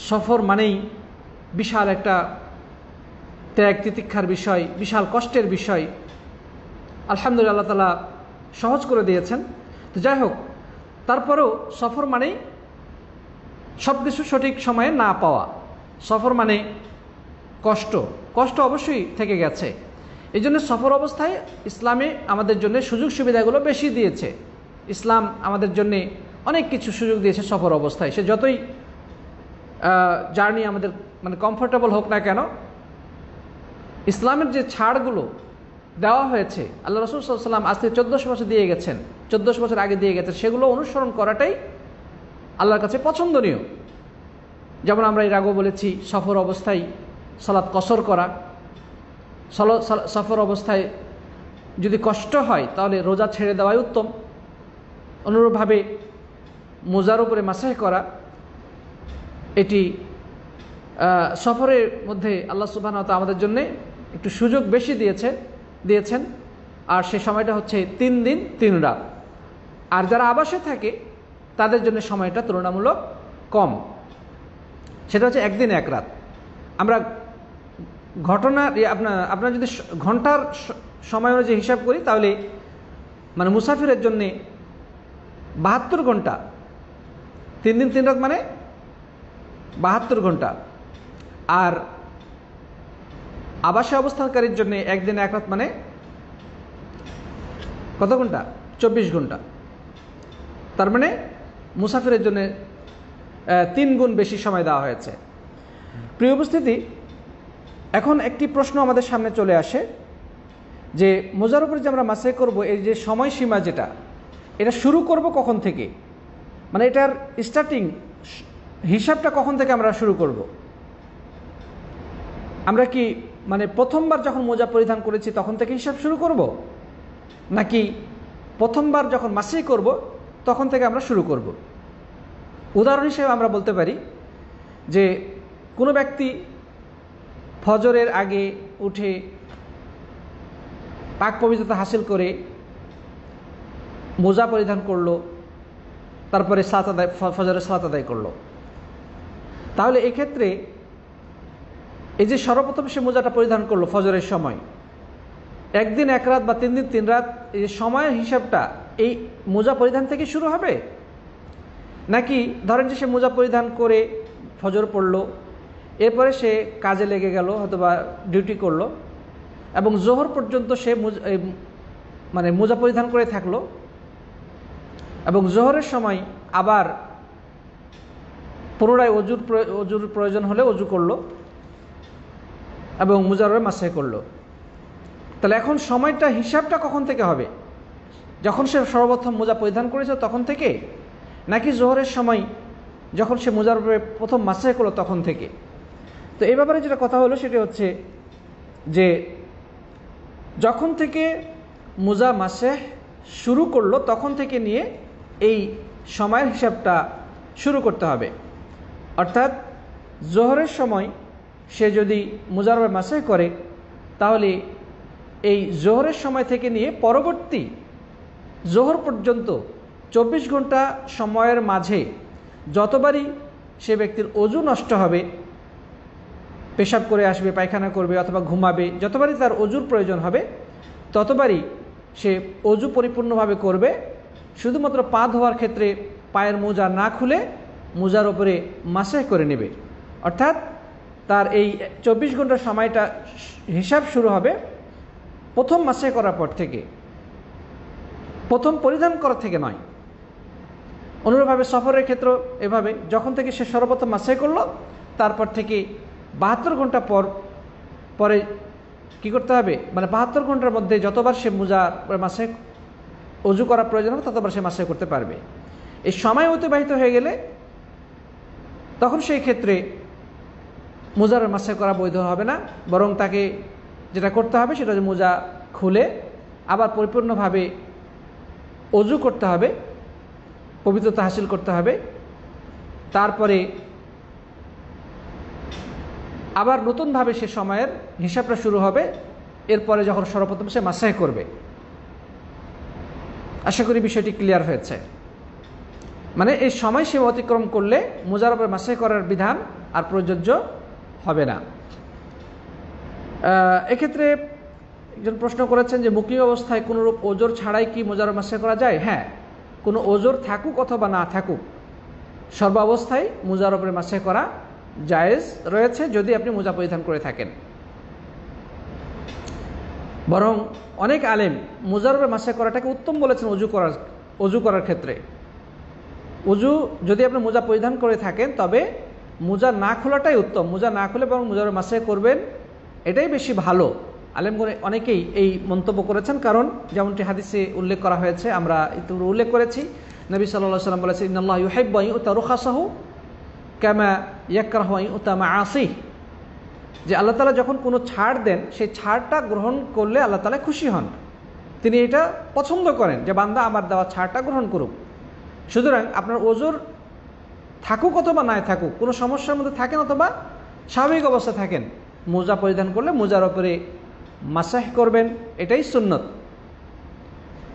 সফর মানেই বিশাল একটা ত্যাগ তিতিক্ষার বিষয়, বিশাল কষ্টের বিষয়। আলহামদুলিল্লাহ, আল্লাহ তাআলা সহজ করে দিয়েছেন। তো যাই হোক, তারপরেও সফর মানেই সব কিছু সঠিক সময়ে না পাওয়া, সফর মানে কষ্ট, কষ্ট অবশ্যই থেকে গেছে। এই জন্য সফর অবস্থায় ইসলামে আমাদের জন্য সুযোগ সুবিধাগুলো বেশি দিয়েছে। ইসলাম আমাদের জন্য অনেক কিছু সুযোগ দিয়েছে সফর অবস্থায়। সে যতই জার্নি আমাদের মানে কমফোর্টেবল হোক না কেন, ইসলামের যে ছাড়গুলো দেওয়া হয়েছে, আল্লাহ রাসূল সাল্লাল্লাহু আলাইহি ওয়াসাল্লাম আজ থেকে 1400 বছর দিয়ে গেছেন, 1400 বছর আগে দিয়ে গেছেন, সেগুলো অনুসরণ করাটাই আল্লাহর কাছে পছন্দনীয়। যেমন আমরা এর আগেও বলেছি, সফর অবস্থায় সালাত কসর করা, সফর অবস্থায় যদি কষ্ট হয় তাহলে রোজা ছেড়ে দেওয়াই উত্তম। অনুরূপভাবে মোজার উপরে মাসহি করা, এটি সফরের মধ্যে আল্লাহ সুবহানাহু ওয়া তাআলা আমাদের জন্য একটু সুযোগ বেশি দিয়েছেন। আর সে সময়টা হচ্ছে 3 দিন 3 রাত। আর যারা আবাসে থাকে তাদের জন্য সময়টা তুলনামূলক কম, সেটা হচ্ছে 1 দিন 1 রাত। আমরা ঘটনা আপনার যদি ঘন্টার সময় অনুযায়ী হিসাব করি, তাহলে মানে মুসাফিরের জন্য 72 ঘন্টা, 3 দিন 3 রাত মানে 72 ঘন্টা। আর আবাসে অবস্থানকারীর জন্য 1 দিন 1 রাত মানে কত ঘন্টা? 24 ঘন্টা। তার মানে মুসাফিরের জন্য 3 গুণ বেশি সময় দেওয়া হয়েছে। প্রিয় উপস্থিতি, এখন একটি প্রশ্ন আমাদের সামনে চলে আসে যে মোজার উপরে যে আমরা মাসহি করব, এই যে সময়সীমা যেটা, এটা শুরু করব কখন থেকে, মানে এটার স্টার্টিং হিসাবটা কখন থেকে আমরা শুরু করব? আমরা কি মানে প্রথমবার যখন মোজা পরিধান করেছি তখন থেকে হিসাব শুরু করব, নাকি প্রথমবার যখন মাসহি করব তখন থেকে আমরা শুরু করব? উদাহরণ হিসেবে আমরা বলতে পারি যে কোনো ব্যক্তি ফজরের আগে উঠে পাক পবিত্রতা হাসিল করে মোজা পরিধান করলো, তারপরে ফজরের সালাত আদায় করলো, তাহলে এক্ষেত্রে এই যে সর্বপ্রথম সে মোজাটা পরিধান করলো ফজরের সময়, 1 দিন 1 রাত বা 3 দিন 3 রাত, এই সময়ের হিসাবটা এই মোজা পরিধান থেকে শুরু হবে, নাকি ধরেন যে সে মোজা পরিধান করে ফজর পড়লো, এরপরে সে কাজে লেগে গেল, হয়তোবা ডিউটি করলো, এবং জোহর পর্যন্ত সে মানে মোজা পরিধান করে থাকলো, এবং জোহরের সময় আবার পুনরায় অজুর প্রয়োজন হলে অজু করলো এবং মোজার উপরে মাসহি করলো। তাহলে এখন সময়টা হিসাবটা কখন থেকে হবে? যখন সে সর্বপ্রথম মোজা পরিধান করেছে তখন থেকে, নাকি জোহরের সময় যখন সে মোজার উপরে প্রথম মাসেহ করলো তখন থেকে। তো এই ব্যাপারে যেটা কথা হলো সেটা হচ্ছে যে যখন থেকে মোজা মাসেহ শুরু করলো তখন থেকে নিয়ে এই সময়ের হিসাবটা শুরু করতে হবে। অর্থাৎ জোহরের সময় সে যদি মোজার উপরে মাসেহ করে তাহলে এই জোহরের সময় থেকে নিয়ে পরবর্তী জোহর পর্যন্ত 24 ঘন্টা সময়ের মাঝে যতবারই সে ব্যক্তির অজু নষ্ট হবে, পেশাব করে আসবে, পায়খানা করবে অথবা ঘুমাবে, যতবারই তার অজুর প্রয়োজন হবে ততবারই সে অজু পরিপূর্ণভাবে করবে। শুধুমাত্র পা ধোয়ার ক্ষেত্রে পায়ের মোজা না খুলে মোজার ওপরে মাসেহ করে নেবে। অর্থাৎ তার এই 24 ঘন্টার সময়টা হিসাব শুরু হবে প্রথম মাসেহ করার পর থেকে, প্রথম পরিধান করা থেকে নয়। অনুরূপভাবে সফরের ক্ষেত্র এভাবে যখন থেকে সে সর্বপ্রথম মাসেহ করলো তারপর থেকে 72 ঘন্টা পরে কি করতে হবে, মানে 72 ঘন্টার মধ্যে যতবার সে মোজার মাসেহ অজু করার প্রয়োজন হবে ততবার সে মাসেহ করতে পারবে। এই সময় অতিবাহিত হয়ে গেলে তখন সেই ক্ষেত্রে মোজার মাসেহ করা বৈধ হবে না, বরং তাকে যেটা করতে হবে সেটা হচ্ছে মোজা খুলে আবার পরিপূর্ণভাবে অজু করতে হবে, পবিত্রতা হাসিল করতে হবে। তারপরে আবার নতুনভাবে সে সময়ের হিসাবটা শুরু হবে এরপরে যখন সর্বপ্রথম সে মাসেহ করবে। আশা করি বিষয়টি ক্লিয়ার হয়েছে। মানে এই সময়সীমা অতিক্রম করলে মোজার উপরে মাসেহ করার বিধান আর প্রযোজ্য হবে না। এক্ষেত্রে একজন প্রশ্ন করেছেন যে মুকিম অবস্থায় কোনোরূপ ওজর ছাড়াই কি মোজার মাসেহ করা যায়? হ্যাঁ, কোনো ওজর থাকুক অথবা না থাকুক সর্বাবস্থায় মোজার উপরে মাসেহ করা জায়েজ রয়েছে যদি আপনি মোজা পরিধান করে থাকেন। বরং অনেক আলেম মোজার উপরে মাসেহ করাটাকে উত্তম বলেছেন অজু করার ক্ষেত্রে। অজু যদি আপনি মোজা পরিধান করে থাকেন তবে মোজা না খোলাটাই উত্তম, মোজা না খুলে বরং মোজার মাসেহ করবেন এটাই বেশি ভালো। আলেমগণ অনেকেই এই মন্তব্য করেছেন, কারণ যেমনটি হাদিসে উল্লেখ করা হয়েছে, আমরা ইতিপূর্বে উল্লেখ করেছি, নবী সাল্লাল্লাহু আলাইহি ওয়াসাল্লাম বলেছেন ইন্নাল্লাহা ইউহিব্বু আন ইউতা রুখাসাহু কামা ইয়াকরাহু আন ইউতা মাআসিহি, যে আল্লাহ তাআলা যখন কোনো ছাড় দেন সেই ছাড়টা গ্রহণ করলে আল্লাহ তাআলা খুশি হন, তিনি এটা পছন্দ করেন যে বান্দা আমার দেওয়া ছাড়টা গ্রহণ করুক। সুতরাং আপনার ওজর থাকুক অথবা নাই থাকুক, কোনো সমস্যার মধ্যে থাকেন অথবা স্বাভাবিক অবস্থা থাকেন, মোজা পরিধান করলে মোজার উপরে মাসেহ করবেন, এটাই সুন্নত।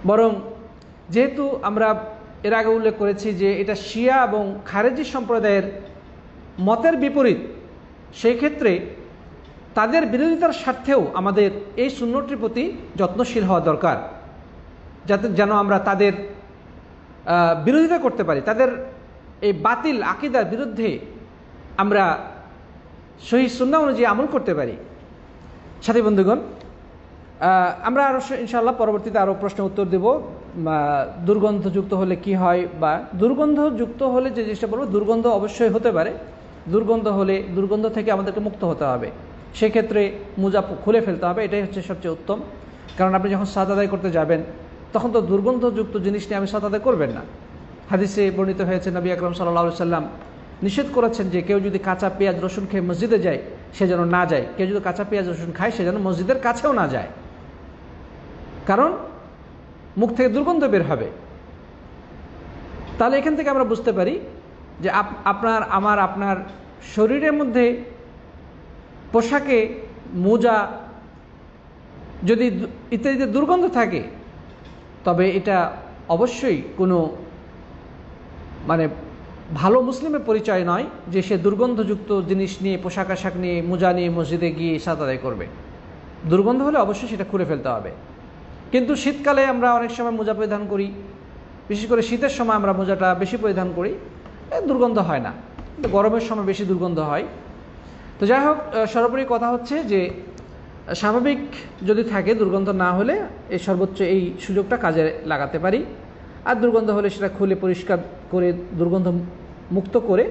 বরং যেহেতু আমরা এর আগে উল্লেখ করেছি যে এটা শিয়া এবং খারেজি সম্প্রদায়ের মতের বিপরীত, সেই ক্ষেত্রে তাদের বিরোধিতার স্বার্থেও আমাদের এই সুন্নতটির প্রতি যত্নশীল হওয়া দরকার, যাতে যেন আমরা তাদের বিরোধিতা করতে পারি, তাদের এই বাতিল আকীদার বিরুদ্ধে আমরা সহিহ সুন্নাহ অনুযায়ী আমল করতে পারি। সাথী বন্ধুগণ, আমরা আরও ইনশাআল্লাহ পরবর্তীতে আরও প্রশ্ন উত্তর দেব। দুর্গন্ধযুক্ত হলে কি হয়, বা দুর্গন্ধযুক্ত হলে যে জিনিসটা বলবো, দুর্গন্ধ অবশ্যই হতে পারে, দুর্গন্ধ হলে দুর্গন্ধ থেকে আমাদেরকে মুক্ত হতে হবে, সেক্ষেত্রে মোজা খুলে ফেলতে হবে, এটাই হচ্ছে সবচেয়ে উত্তম। কারণ আপনি যখন সালাত আদায় করতে যাবেন তখন তো দুর্গন্ধযুক্ত জিনিস নিয়ে আমি সালাত আদায় করবেন না। হাদিসে বর্ণিত হয়েছে নবী আকরাম সাল্লাল্লাহু আলাইহি সাল্লাম নিষেধ করেছেন যে কেউ যদি কাঁচা পেঁয়াজ রসুন খেয়ে মসজিদে যায় সে যেন না যায়, কেউ যদি কাঁচা পেঁয়াজ রসুন খায় সে যেন মসজিদের কাছেও না যায়, কারণ মুখ থেকে দুর্গন্ধ বের হবে। তাহলে এখান থেকে আমরা বুঝতে পারি যে আপনার শরীরের মধ্যে পোশাকে মোজা যদি ইত্যাদিতে দুর্গন্ধ থাকে তবে এটা অবশ্যই কোনো মানে ভালো মুসলিমের পরিচয় নয় যে সে দুর্গন্ধযুক্ত জিনিস নিয়ে, পোশাক আশাক নিয়ে, মোজা নিয়ে মসজিদে গিয়ে সালাত আদায় করবে। দুর্গন্ধ হলে অবশ্যই সেটা খুলে ফেলতে হবে। কিন্তু শীতকালে আমরা অনেক সময় মোজা পরিধান করি, বিশেষ করে শীতের সময় আমরা মোজাটা বেশি পরিধান করি, দুর্গন্ধ হয় না, কিন্তু গরমের সময় বেশি দুর্গন্ধ হয়। তো যাই হোক, সর্বোপরি কথা হচ্ছে যে স্বাভাবিক যদি থাকে, দুর্গন্ধ না হলে এই সর্বোচ্চ এই সুযোগটা কাজে লাগাতে পারি। আর দুর্গন্ধ হলে সেটা খুলে পরিষ্কার করে দুর্গন্ধ মুক্ত করে,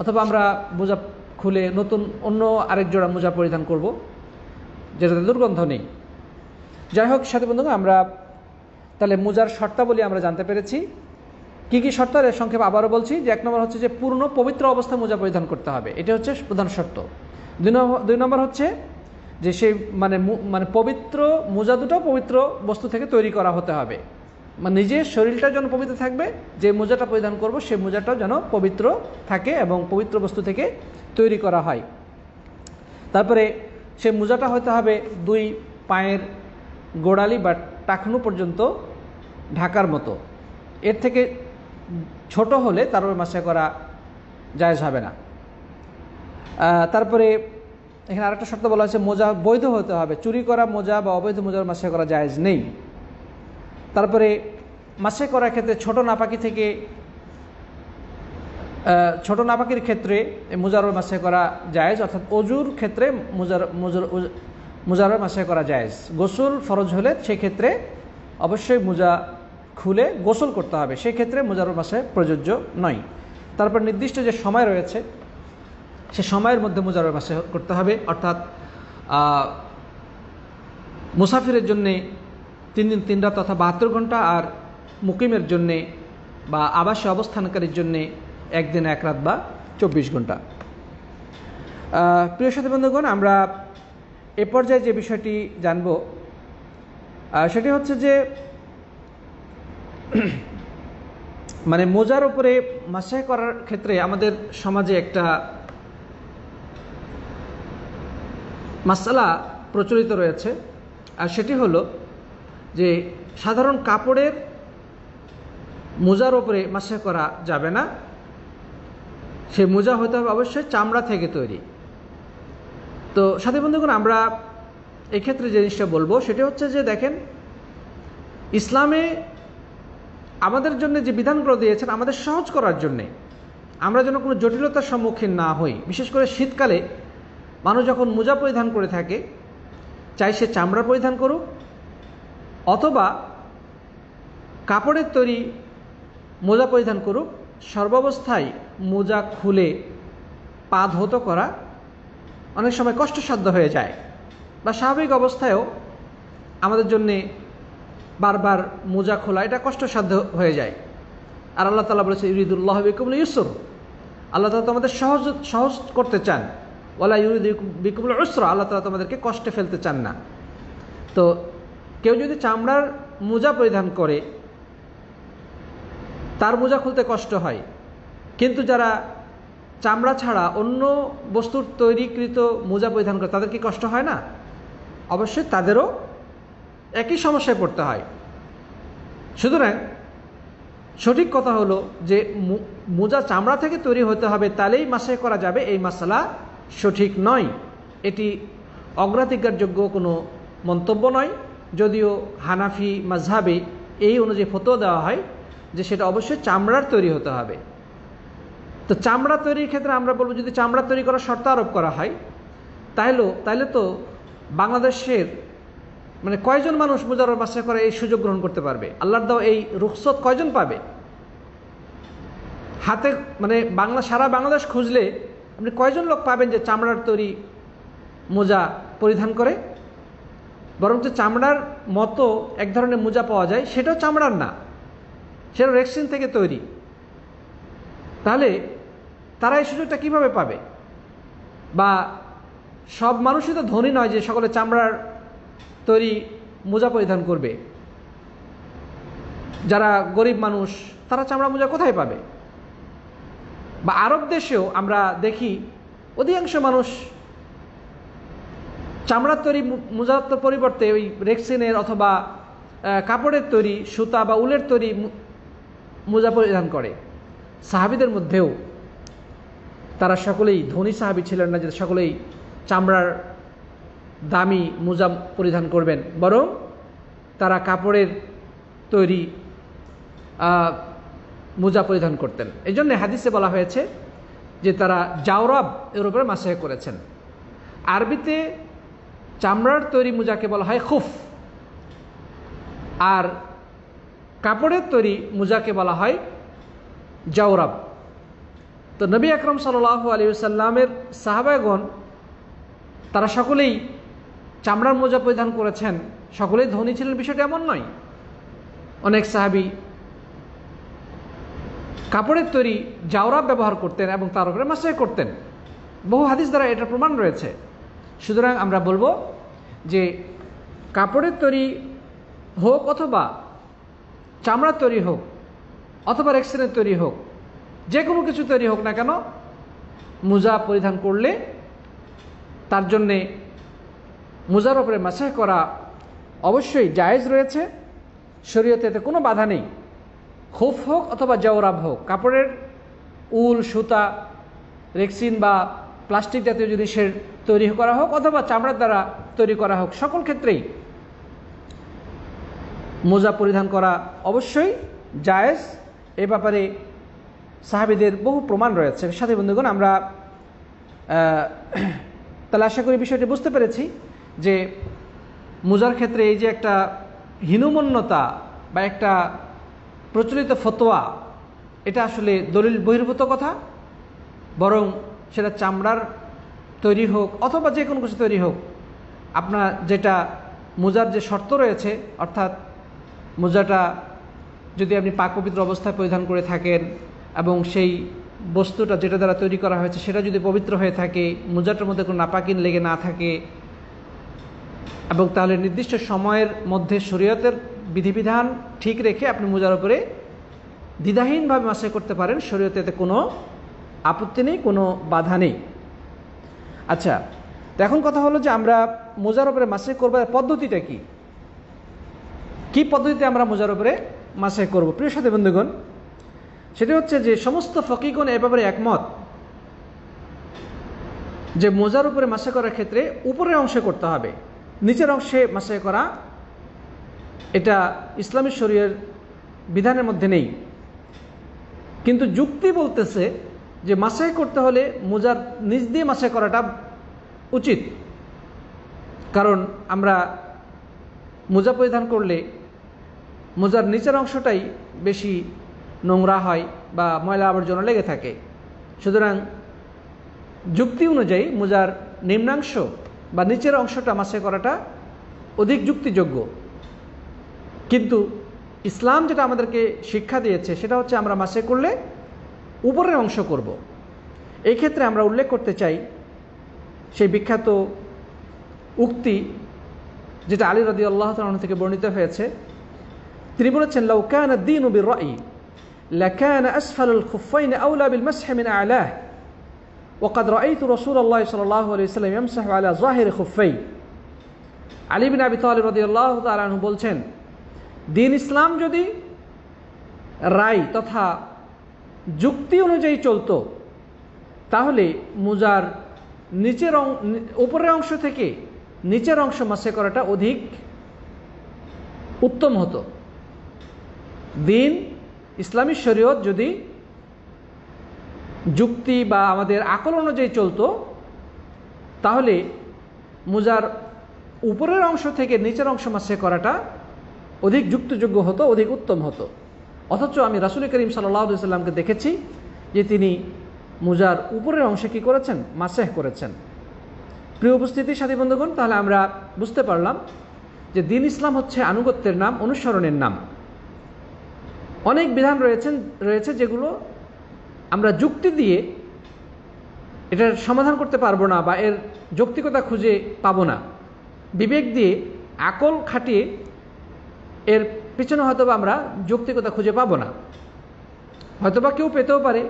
অথবা আমরা মোজা খুলে নতুন অন্য আরেক জোড়া মোজা পরিধান করব যেটাতে দুর্গন্ধ নেই। যাই হোক সাথী বন্ধুগণ, আমরা তাহলে মোজার শর্তাবলী আমরা জানতে পেরেছি। কি কি শর্ত, এর সংক্ষেপে আবারও বলছি যে 1 নম্বর হচ্ছে যে পূর্ণ পবিত্র অবস্থায় মোজা পরিধান করতে হবে, এটা হচ্ছে প্রধান শর্ত। 2 নম্বর হচ্ছে যে সেই মানে পবিত্র মোজা দুটো পবিত্র বস্তু থেকে তৈরি করা হতে হবে, মানে নিজের শরীরটা যেন পবিত্র থাকবে, যে মোজাটা পরিধান করব সেই মোজাটাও যেন পবিত্র থাকে এবং পবিত্র বস্তু থেকে তৈরি করা হয়। তারপরে সেই মোজাটা হতে হবে 2 পায়ের গোড়ালি বা টাকনু পর্যন্ত ঢাকার মতো, এর থেকে ছোট হলে তার উপর মাসা করা জায়েজ হবে না। তারপরে এখানে আরেকটা শর্ত বলা হয়েছে মোজা বৈধ হতে হবে, চুরি করা মোজা বা অবৈধ মোজার মাসা করা জায়েজ নেই। তারপরে মাসে করার ক্ষেত্রে ছোট নাপাকির ক্ষেত্রে মোজার মাসে করা জায়েজ, অর্থাৎ অজুর ক্ষেত্রে মোজার মাসে করা জায়েজ। গোসল ফরজ হলে সেক্ষেত্রে অবশ্যই মোজা খুলে গোসল করতে হবে, সেক্ষেত্রে মোজার মাসে প্রযোজ্য নয়। তারপর নির্দিষ্ট যে সময় রয়েছে সে সময়ের মধ্যে মোজার মাসে করতে হবে, অর্থাৎ মুসাফিরের জন্যে 3 দিন 3 রাত তথা 72 ঘন্টা, আর মুকিমের জন্যে বা আবাসে অবস্থানকারীর জন্যে 1 দিন 1 রাত বা 24 ঘন্টা। প্রিয় সাথী বন্ধুগণ, আমরা এ পর্যায়ে যে বিষয়টি জানব সেটি হচ্ছে যে মানে মোজার উপরে মাসে করার ক্ষেত্রে আমাদের সমাজে একটা মাসআলা প্রচলিত রয়েছে, আর সেটি হলো যে সাধারণ কাপড়ের মোজার উপরে মাসে করা যাবে না, সে মোজা হতে হবে অবশ্যই চামড়া থেকে তৈরি। তো সাথী বন্ধুগণ, আমরা এক্ষেত্রে যে জিনিসটা বলবো সেটা হচ্ছে যে দেখেন, ইসলামে আমাদের জন্য যে বিধানগুলো দিয়েছেন আমাদের সহজ করার জন্যে, আমরা যেন কোনো জটিলতার সম্মুখীন না হই। বিশেষ করে শীতকালে মানুষ যখন মোজা পরিধান করে থাকে, চাই সে চামড়া পরিধান করুক অথবা কাপড়ের তৈরি মোজা পরিধান করুক, সর্বাবস্থায় মোজা খুলে পা ধৌত করা অনেক সময় কষ্টসাধ্য হয়ে যায়, বা স্বাভাবিক অবস্থায়ও আমাদের জন্যে বারবার মোজা খোলা এটা কষ্টসাধ্য হয়ে যায়। আর আল্লাহ তাআলা বলেছে ইউরিদুল্লাহু বিকুমুল ইউসর, আল্লাহ তাআলা তোমাদের সহজ করতে চান, ওয়ালা ইউরিদু বিকুমুল উসরা, আল্লাহ তাআলা তোমাদেরকে কষ্টে ফেলতে চান না। তো কেউ যদি চামড়ার মোজা পরিধান করে তার মোজা খুলতে কষ্ট হয়, কিন্তু যারা চামড়া ছাড়া অন্য বস্তুর তৈরিকৃত মোজা পরিধান করে তাদের কি কষ্ট হয় না? অবশ্যই তাদেরও একই সমস্যায় পড়তে হয়। সুতরাং সঠিক কথা হলো যে মোজা চামড়া থেকে তৈরি হতে হবে, তাহলেই মাসে করা যাবে, এই মাসআলা সঠিক নয়, এটি অগ্রাধিকারযোগ্য কোনো মন্তব্য নয়। যদিও হানাফি মাযহাবে এই অনুযায়ী ফতোয়া দেওয়া হয় যে সেটা অবশ্যই চামড়ার তৈরি হতে হবে। তো চামড়া তৈরির ক্ষেত্রে আমরা বলবো, যদি চামড়া তৈরি করার শর্ত আরোপ করা হয় তাহলে তো বাংলাদেশের মানে কয়জন মানুষ মোজার মাসে করে এই সুযোগ গ্রহণ করতে পারবে? আল্লাহর দেওয়া এই রুখসত কয়জন পাবে? হাতে মানে সারা বাংলাদেশ খুঁজলে আপনি কয়জন লোক পাবেন যে চামড়ার তৈরি মোজা পরিধান করে? বরঞ্চ চামড়ার মতো এক ধরনের মোজা পাওয়া যায়, সেটাও চামড়ার না, সেটা রেক্সিন থেকে তৈরি। তাহলে তারা এই সুযোগটা কীভাবে পাবে? বা সব মানুষই তো ধনী নয় যে সকলে চামড়ার তৈরি মোজা পরিধান করবে। যারা গরিব মানুষ তারা চামড়া মোজা কোথায় পাবে? বা আরব দেশেও আমরা দেখি অধিকাংশ মানুষ চামড়ার তৈরি মোজার পরিবর্তে ওই রেক্সিনের অথবা কাপড়ের তৈরি সুতা বা উলের তৈরি মোজা পরিধান করে। সাহাবীদের মধ্যেও তারা সকলেই ধনী সাহাবী ছিলেন না যে সকলেই চামড়ার দামি মোজা পরিধান করবেন, বরং তারা কাপড়ের তৈরি মোজা পরিধান করতেন। এই জন্য হাদিসে বলা হয়েছে যে তারা জাওরাব এর উপরে মাসহ করেছেন। আরবিতে চামড়ার তৈরি মোজাকে বলা হয় খুফ, আর কাপড়ের তৈরি মোজাকে বলা হয় জাওরাব। তো নবী আকরম সাল্লাল্লাহু আলাইহি ওয়াসাল্লামের সাহাবাগণ তারা সকলেই চামড়ার মোজা পরিধান করেছেন, সকলেই ধনী ছিলেন বিষয়টা এমন নয়। অনেক সাহাবী কাপড়ের তৈরি জাওরাব ব্যবহার করতেন এবং তার উপরে মাসাহ করতেন। বহু হাদিস দ্বারা এটার প্রমাণ রয়েছে। সুতরাং আমরা বলবো যে কাপড়ের তৈরি হোক অথবা চামড়ার তৈরি হোক অথবা রেক্সিনের তৈরি হোক, যে কোনো কিছু তৈরি হোক না কেন, মোজা পরিধান করলে তার জন্যে মোজার উপরে মাসাহ করা অবশ্যই জায়েজ রয়েছে, শরীয়তে এতে কোনো বাধা নেই। খুফ হোক অথবা জাওরাব হোক, কাপড়ের উল, সুতা, রেক্সিন বা প্লাস্টিক জাতীয় জিনিসের তৈরি করা হোক অথবা চামড়ার দ্বারা তৈরি করা হোক, সকল ক্ষেত্রেই মোজা পরিধান করা অবশ্যই জায়েজ। এ ব্যাপারে সাহাবীদের বহু প্রমাণ রয়েছে। সাথী বন্ধুগণ, আমরা তাহলে আশা করি বিষয়টি বুঝতে পেরেছি যে মোজার ক্ষেত্রে এই যে একটা হীনমন্যতা বা একটা প্রচলিত ফতোয়া, এটা আসলে দলিল বহির্ভূত কথা। বরং সেটা চামড়ার তৈরি হোক অথবা যে কোনো কিছু তৈরি হোক, আপনার যেটা মোজার যে শর্ত রয়েছে, অর্থাৎ মোজাটা যদি আপনি পাক পবিত্র অবস্থায় পরিধান করে থাকেন এবং সেই বস্তুটা যেটা দ্বারা তৈরি করা হয়েছে সেটা যদি পবিত্র হয়ে থাকে, মোজাটার মধ্যে কোনো নাপাকিন লেগে না থাকে, এবং তাহলে নির্দিষ্ট সময়ের মধ্যে শরীয়তের বিধিবিধান ঠিক রেখে আপনি মোজার উপরে দ্বিধাহীনভাবে মাসাহ করতে পারেন, শরীয়তে এতে কোনো আপত্তি নেই, কোনো বাধা নেই। আচ্ছা, তো এখন কথা হলো যে আমরা মোজার উপরে মাসাহ করবার পদ্ধতিটা কি? কি পদ্ধতিতে আমরা মোজার উপরে মাসাহ করব? প্রিয় সাথী বন্ধুগণ, সেটা হচ্ছে যে সমস্ত ফকিগণ এ ব্যাপারে একমত যে মোজার উপরে মাসাহ করার ক্ষেত্রে উপরের অংশে করতে হবে, নিচের অংশে মাসাহ করা এটা ইসলামী শরীয়তের বিধানের মধ্যে নেই। কিন্তু যুক্তি বলতেছে যে মাসাহ করতে হলে মোজার নিচ দিয়ে মাসাহ করাটা উচিত, কারণ আমরা মোজা পরিধান করলে মোজার নিচের অংশটাই বেশি নোংরা হয় বা ময়লা আবর্জনা লেগে থাকে। সুতরাং যুক্তি অনুযায়ী মোজার নিম্নাংশ বা নিচের অংশটা মাসাহ করাটা অধিক যুক্তিযোগ্য। কিন্তু ইসলাম যেটা আমাদেরকে শিক্ষা দিয়েছে সেটা হচ্ছে আমরা মাসাহ করলে উপরের অংশ করব। এই ক্ষেত্রে আমরা উল্লেখ করতে চাই সেই বিখ্যাত উক্তি যেটা আলী রাদিয়াল্লাহু তাআলা থেকে বর্ণিত হয়েছে। তিনি বলেছেন, লাউ কানা আদ-দীনু বির-রা'ই লাকানা আসফালুল খুফাইনি আওলা বিল মাসহি মিন আ'লাহ ওয়া ক্বাদ রাআইতু রাসূলুল্লাহ সাল্লাল্লাহু আলাইহি ওয়াসাল্লাম ইয়ামসাহু আলা যাহিরি খুফাই। আলী বিন আবি তালিব রাদিয়াল্লাহু তাআলা আনহু বলছেন, দিন ইসলাম যদি রায় তথা যুক্তি অনুযায়ী চলতো তাহলে মোজার নিচের উপরের অংশ থেকে নিচের অংশ মাসাহ করাটা অধিক উত্তম হতো। দিন ইসলামী শরীয়ত যদি যুক্তি বা আমাদের আকল অনুযায়ী চলতো তাহলে মোজার উপরের অংশ থেকে নিচের অংশ মাসাহ করাটা অধিক যুক্তিযোগ্য হতো, অধিক উত্তম হতো। অথচ আমি রাসূল করিম সাল্লাল্লাহু আলাইহি ওয়াসাল্লামকে দেখেছি যে তিনি মোজার উপরের অংশে কী করেছেন? মাসাহ করেছেন। প্রিয় উপস্থিতি সাথী বন্ধুগণ, তাহলে আমরা বুঝতে পারলাম যে দিন ইসলাম হচ্ছে আনুগত্যের নাম, অনুসরণের নাম। অনেক বিধান রয়েছে যেগুলো আমরা যুক্তি দিয়ে এটার সমাধান করতে পারবো না বা এর যৌক্তিকতা খুঁজে পাবো না। বিবেক দিয়ে আকল খাটিয়ে এর পিছনে হয়তোবা আমরা যৌক্তিকতা খুঁজে পাবো না, হয়তোবা কেউ পেতেও পারে,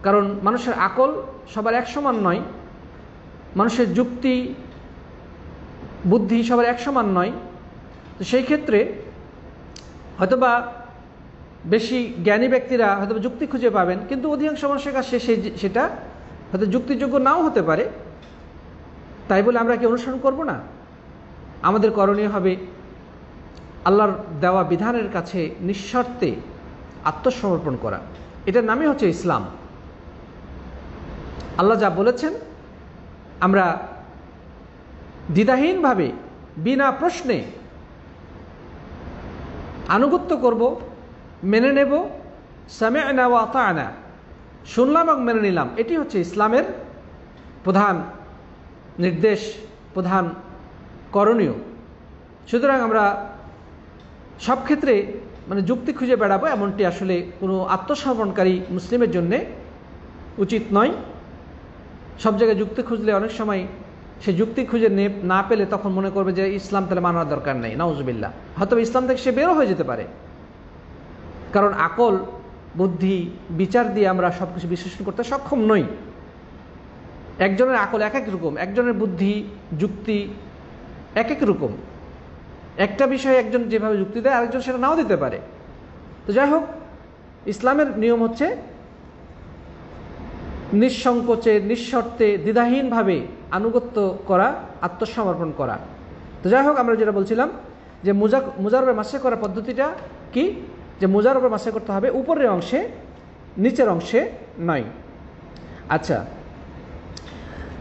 কারণ মানুষের আকল সবার এক সমান নয়, মানুষের যুক্তি বুদ্ধি সবার এক সমান নয়। তো সেই ক্ষেত্রে হয়তোবা বেশি জ্ঞানী ব্যক্তিরা হয়তো যুক্তি খুঁজে পাবেন, কিন্তু অধিকাংশ মানুষের কাছে সেটা হয়তো যুক্তিযোগ্য নাও হতে পারে। তাই বলে আমরা কি অনুসরণ করব না? আমাদের করণীয় হবে আল্লাহর দেওয়া বিধানের কাছে নিঃশর্তে আত্মসমর্পণ করা। এটার নামই হচ্ছে ইসলাম। আল্লাহ যা বলেছেন আমরা দ্বিধাহীনভাবে বিনা প্রশ্নে আনুগত্য করব, মেনে নেব। সামি'না ওয়া আতা'না, শুনলাম এবং মেনে নিলাম, এটি হচ্ছে ইসলামের প্রধান নির্দেশ, প্রধান করণীয়। সুতরাং আমরা সব ক্ষেত্রে মানে যুক্তি খুঁজে বেড়াবো, এমনটি আসলে কোনো আত্মসমর্পণকারী মুসলিমের জন্যে উচিত নয়। সব জায়গায় যুক্তি খুঁজলে অনেক সময় সে যুক্তি খুঁজে না পেলে তখন মনে করবে যে ইসলাম তাহলে মানার দরকার নেই, নাউজুবিল্লাহ। হয়তো ইসলাম থেকে সে বেরো হয়ে যেতে পারে, কারণ আকল, বুদ্ধি, বিচার দিয়ে আমরা সব কিছু বিশ্লেষণ করতে সক্ষম নই। একজনের আকল এক এক রকম, একজনের বুদ্ধি যুক্তি এক এক রকম। একটা বিষয়ে একজন যেভাবে যুক্তি দেয় আরেকজন সেটা নাও দিতে পারে। তো যাই হোক, ইসলামের নিয়ম হচ্ছে নিঃসংকোচে, নিঃশর্তে, দ্বিধাহীনভাবে আনুগত্য করা, আত্মসমর্পণ করা। তো যাই হোক, আমরা যেটা বলছিলাম যে মোজার উপরে মাসে করার পদ্ধতিটা কি, যে মোজার উপরে মাসে করতে হবে উপরের অংশে, নিচের অংশে নয়। আচ্ছা,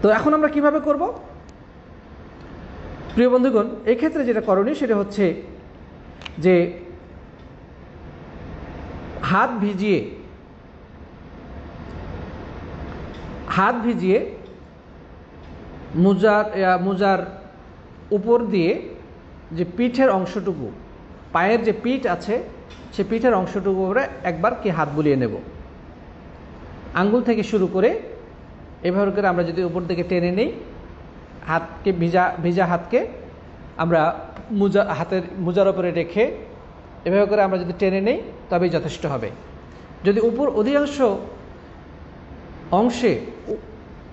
তো এখন আমরা কিভাবে করব? প্রিয় বন্ধুগণ, এই ক্ষেত্রে যেটা করণীয় সেটা হচ্ছে যে হাত ভিজিয়ে মোজার উপর দিয়ে যে পিঠের অংশটুকু, পায়ের যে পিঠ আছে সে পিঠের অংশটুকু উপরে একবার কি হাত বুলিয়ে নেব। আঙ্গুল থেকে শুরু করে এভাবে করে আমরা যদি উপর দিকে টেনে নিই, হাতকে ভিজা হাতকে আমরা মোজার উপরে রেখে এভাবে করে আমরা যদি টেনে নিই তবেই যথেষ্ট হবে। যদি উপর অধিকাংশ অংশে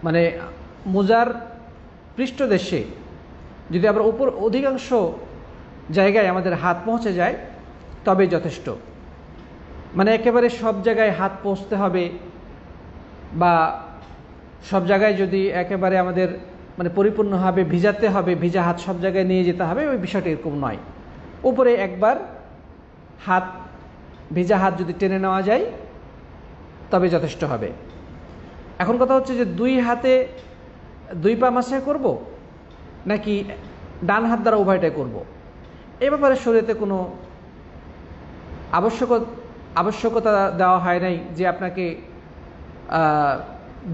মানে মোজার পৃষ্ঠদেশে যদি আমরা উপর অধিকাংশ জায়গায় আমাদের হাত পৌঁছে যায় তবেই যথেষ্ট। মানে একেবারে সব জায়গায় হাত পৌঁছতে হবে বা সব জায়গায় যদি একেবারে আমাদের মানে পরিপূর্ণভাবে ভিজাতে হবে, ভিজা হাত সব জায়গায় নিয়ে যেতে হবে, ওই বিষয়টা এরকম নয়। উপরে একবার ভিজা হাত যদি টেনে নেওয়া যায় তবে যথেষ্ট হবে। এখন কথা হচ্ছে যে দুই হাতে দুই পা মাসাহ করব নাকি ডান হাত দ্বারা উভয়টাই করব। এ ব্যাপারে শরীয়তে কোনো আবশ্যকতা দেওয়া হয় নাই যে আপনাকে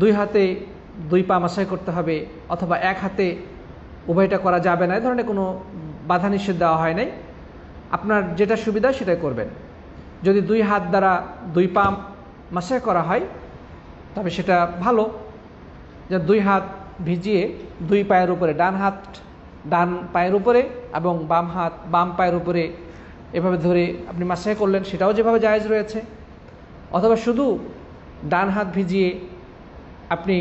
দুই হাতে দুই পা মাসাহ করতে হবে অথবা এক হাতে উভয়টা করা যাবে না, এ ধরনের কোনো বাধা নিষেধ দেওয়া হয় নাই। আপনার যেটা সুবিধা সেটাই করবেন। যদি দুই হাত দ্বারা দুই পা মাসাহ করা হয় তবে সেটা ভালো, যে দুই হাত ভিজিয়ে দুই পায়ের উপরে, ডান পায়ের উপরে এবং বাম হাত বাম পায়ের উপরে এভাবে ধরে আপনি মাসাহ করলেন, সেটাও যেভাবে জায়েজ রয়েছে। অথবা শুধু ডান হাত ভিজিয়ে আপনি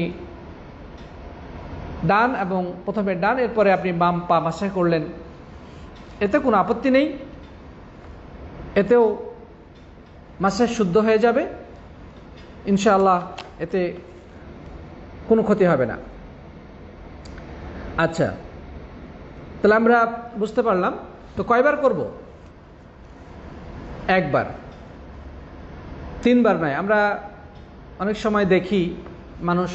ডান এবং প্রথমে ডান এরপরে আপনি বাম পা মাসাহ করলেন, এতে কোনো আপত্তি নেই, এতেও মাসাহ শুদ্ধ হয়ে যাবে ইনশাআল্লাহ, এতে কোনো ক্ষতি হবে না। আচ্ছা, তাহলে আমরা বুঝতে পারলাম। তো কয়বার করব? একবার, তিনবার নয়। আমরা অনেক সময় দেখি মানুষ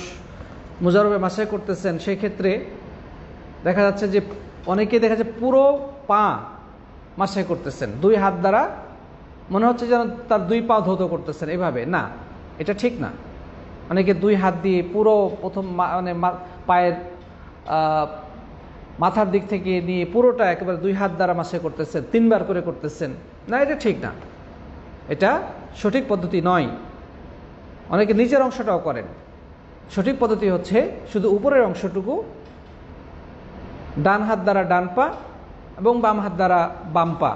মুজারবে মাসাহ করতেছেন, সেই ক্ষেত্রে দেখা যাচ্ছে যে অনেকে দেখা যাচ্ছে পুরো পা মাসাহ করতেছেন দুই হাত দ্বারা, মনে হচ্ছে যেন তার দুই পা ধৌত করতেছেন। এভাবে না, এটা ঠিক না। অনেকে দুই হাত দিয়ে পুরো প্রথম মানে পায়ের মাথার দিক থেকে নিয়ে পুরোটা একেবারে দুই হাত দ্বারা মাসাহ করতেছেন, তিনবার করে করতেছেন। না, এটা ঠিক না, এটা সঠিক পদ্ধতি নয়। অনেকে নিচের অংশটাও করেন। সঠিক পদ্ধতি হচ্ছে শুধু উপরের অংশটুকু ডান হাত দ্বারা ডান পা এবং বাম হাত দ্বারা বাম পা,